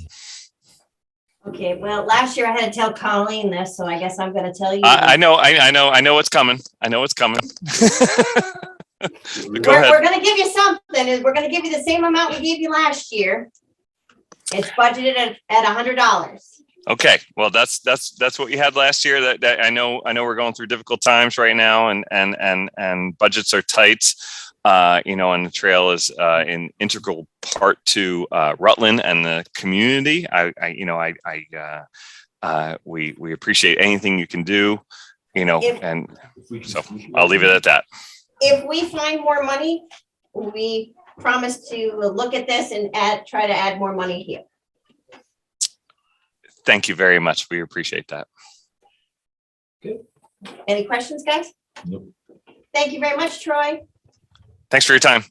Okay, well, last year I had to tell Colleen this, so I guess I'm gonna tell you. I know what's coming. I know what's coming. Go ahead. We're gonna give you something, we're gonna give you the same amount we gave you last year. It's budgeted at $100. Okay, well, that's what you had last year. That I know we're going through difficult times right now, and budgets are tight. And the trail is an integral part to Rutland and the community. We appreciate anything you can do, and so I'll leave it at that. If we find more money, we promise to look at this and try to add more money here. Thank you very much. We appreciate that. Any questions, guys? Nope. Thank you very much, Troy. Thanks for your time.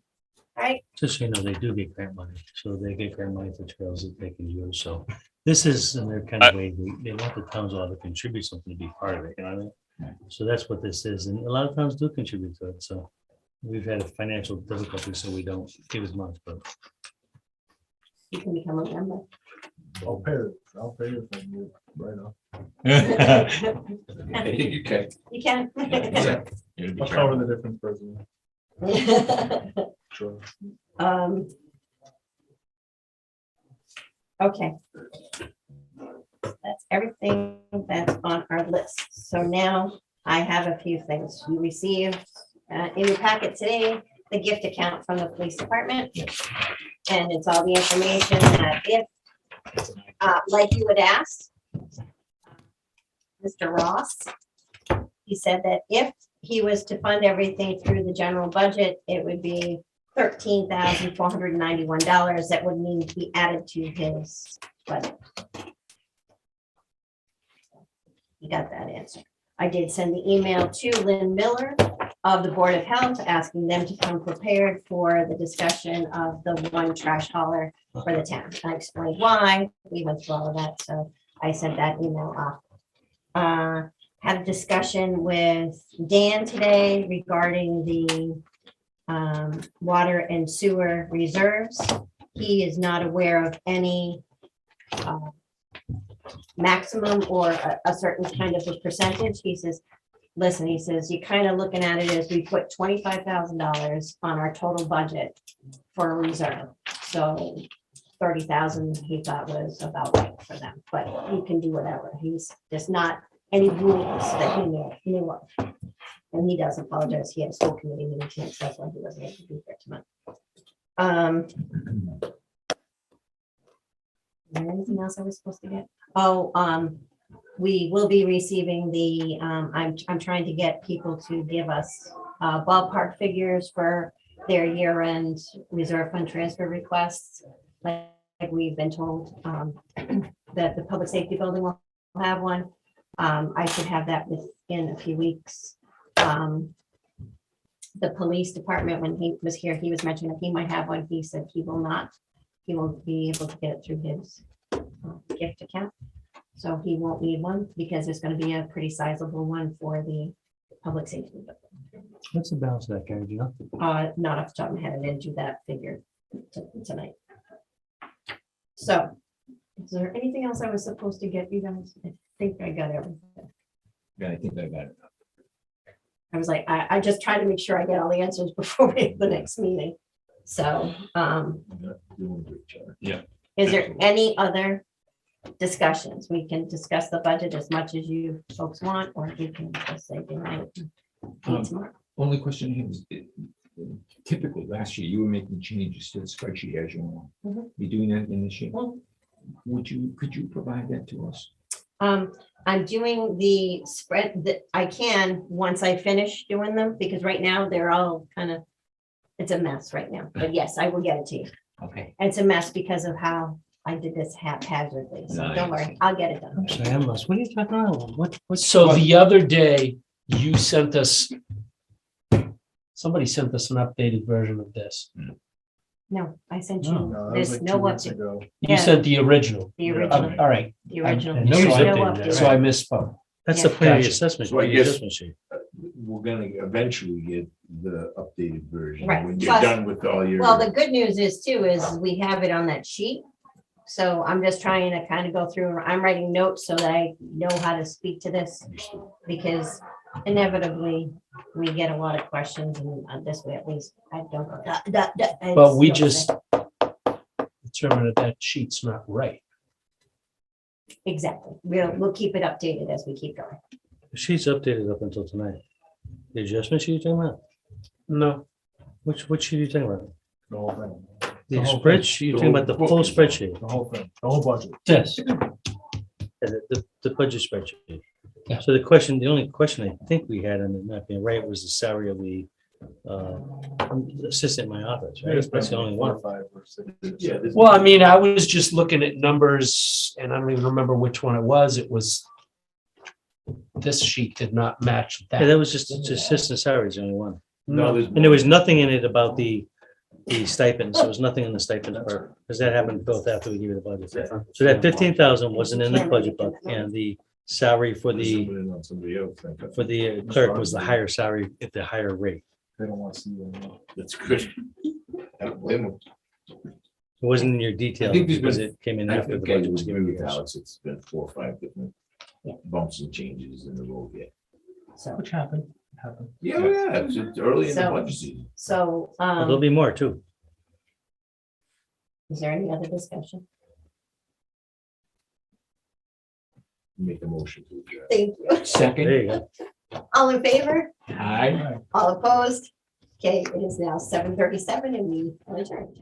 All right. Just so you know, they do get grant money, so they get grant money for trails that they can use. So this is in their kind of way, they want the towns all to contribute something to be part of it, you know what I mean? So that's what this is, and a lot of towns do contribute to it, so we've had a financial difficulty, so we don't give as much, but. You can become a member. I'll pay it for you right now. You can. You can. I'll cover the difference, President. Sure. Okay. That's everything that's on our list. So now I have a few things. You received in your packet today, the gift account from the police department. And it's all the information that if, like you had asked, Mr. Ross, he said that if he was to fund everything through the general budget, it would be $13,491 that would need to be added to his budget. You got that answer. I did send the email to Lynn Miller of the Board of Health, asking them to come prepared for the discussion of the one trash hauler for the town. I explained why, we went through all of that, so I sent that email off. Had a discussion with Dan today regarding the water and sewer reserves. He is not aware of any maximum or a certain kind of a percentage. He says, listen, he says, you're kind of looking at it as we put $25,000 on our total budget for a reserve. So 30,000 he thought was about right for them, but he can do whatever. He's just not any rules that he knew of. And he does apologize. He had a school committee meeting tonight, so that's why he wasn't able to be here tonight. Is there anything else I was supposed to get? Oh, we will be receiving the, I'm trying to get people to give us ballpark figures for their year-end reserve fund transfer requests. Like we've been told that the public safety building will have one. I should have that within a few weeks. The police department, when he was here, he was mentioning that he might have one. He said he will not. He won't be able to get it through his gift account. So he won't need one because there's going to be a pretty sizable one for the public safety. What's the balance of that, Gary? Do you know? Not off the top of my head. I didn't do that figure tonight. So is there anything else I was supposed to get you guys? I think I got everything. Yeah, I think I got it. I was like, I just try to make sure I get all the answers before we have the next meeting. So, Yeah. is there any other discussions? We can discuss the budget as much as you folks want, or we can just say goodnight. Only question I have is, typically last year you were making changes to the spreadsheet as you know. Mhm. You doing that in this year? Mhm. Could you provide that to us? I'm doing the spread that I can once I finish doing them, because right now they're all kind of, it's a mess right now, but yes, I will get it to you. Okay. It's a mess because of how I did this haphazardly, so Nice. don't worry, I'll get it done. I'm sorry, I'm lost. What are you talking about? What's So the other day, you sent us, somebody sent us an updated version of this. No, I sent No. you, No, that was there's like no 2 weeks update, ago. You Yeah. sent the original. the Yeah. original, All right. the original. I know There's you no updated that, update. So I misspoke. That's Yeah. the plan of the Gotcha. assessment. So I the guess- assessment sheet. We're gonna eventually get the updated version. Right. When you're Plus- done with all your. Well, the good news is too, is we have it on that sheet. So I'm just trying to kind of go through, I'm writing notes so that I know how to speak to this, because inevitably we get a lot of questions, and this way at least I don't go. But we just determined that that sheet's not right. Exactly. We'll keep it updated as we keep going. The sheet's updated up until tonight. The adjustment sheet you're talking about? No, Which sheet are you talking about? The whole thing, The whole spreadsheet, you're talking about the full spreadsheet. the whole thing, the whole budget. yes. The budget spreadsheet. Yeah. So the only question I think we had on it not being right was the salary of the assistant in my office, right? That's the only one. 5 or 6. Yeah. Well, I mean, I was just looking at numbers and I don't even remember which one it was. It was, this sheet did not match Yeah, that. that was just assistant salary is the only one. No, there's. And there was nothing in it about the stipends. There was nothing in the stipend part, because that happened both after we gave you the budget. So that 15,000 wasn't in the budget book, and the salary for the Somebody else. clerk was the higher salary at the higher rate. They don't want to see them. That's good. I don't blame them. It wasn't in your detail I think there's because been- it came in I after the think I budget would was agree given. with to us. Alex. It's been 4 or 5 different bumps and changes in the road yet. So, Which happened. Yeah, it's early in the So- budget season. so, Well, There'll be more too. is there any other discussion? Make a motion to adjourn. Thank you. There Second, you go. All in favor? Aye. All opposed? Okay, it is now 7:37 and we are adjourned.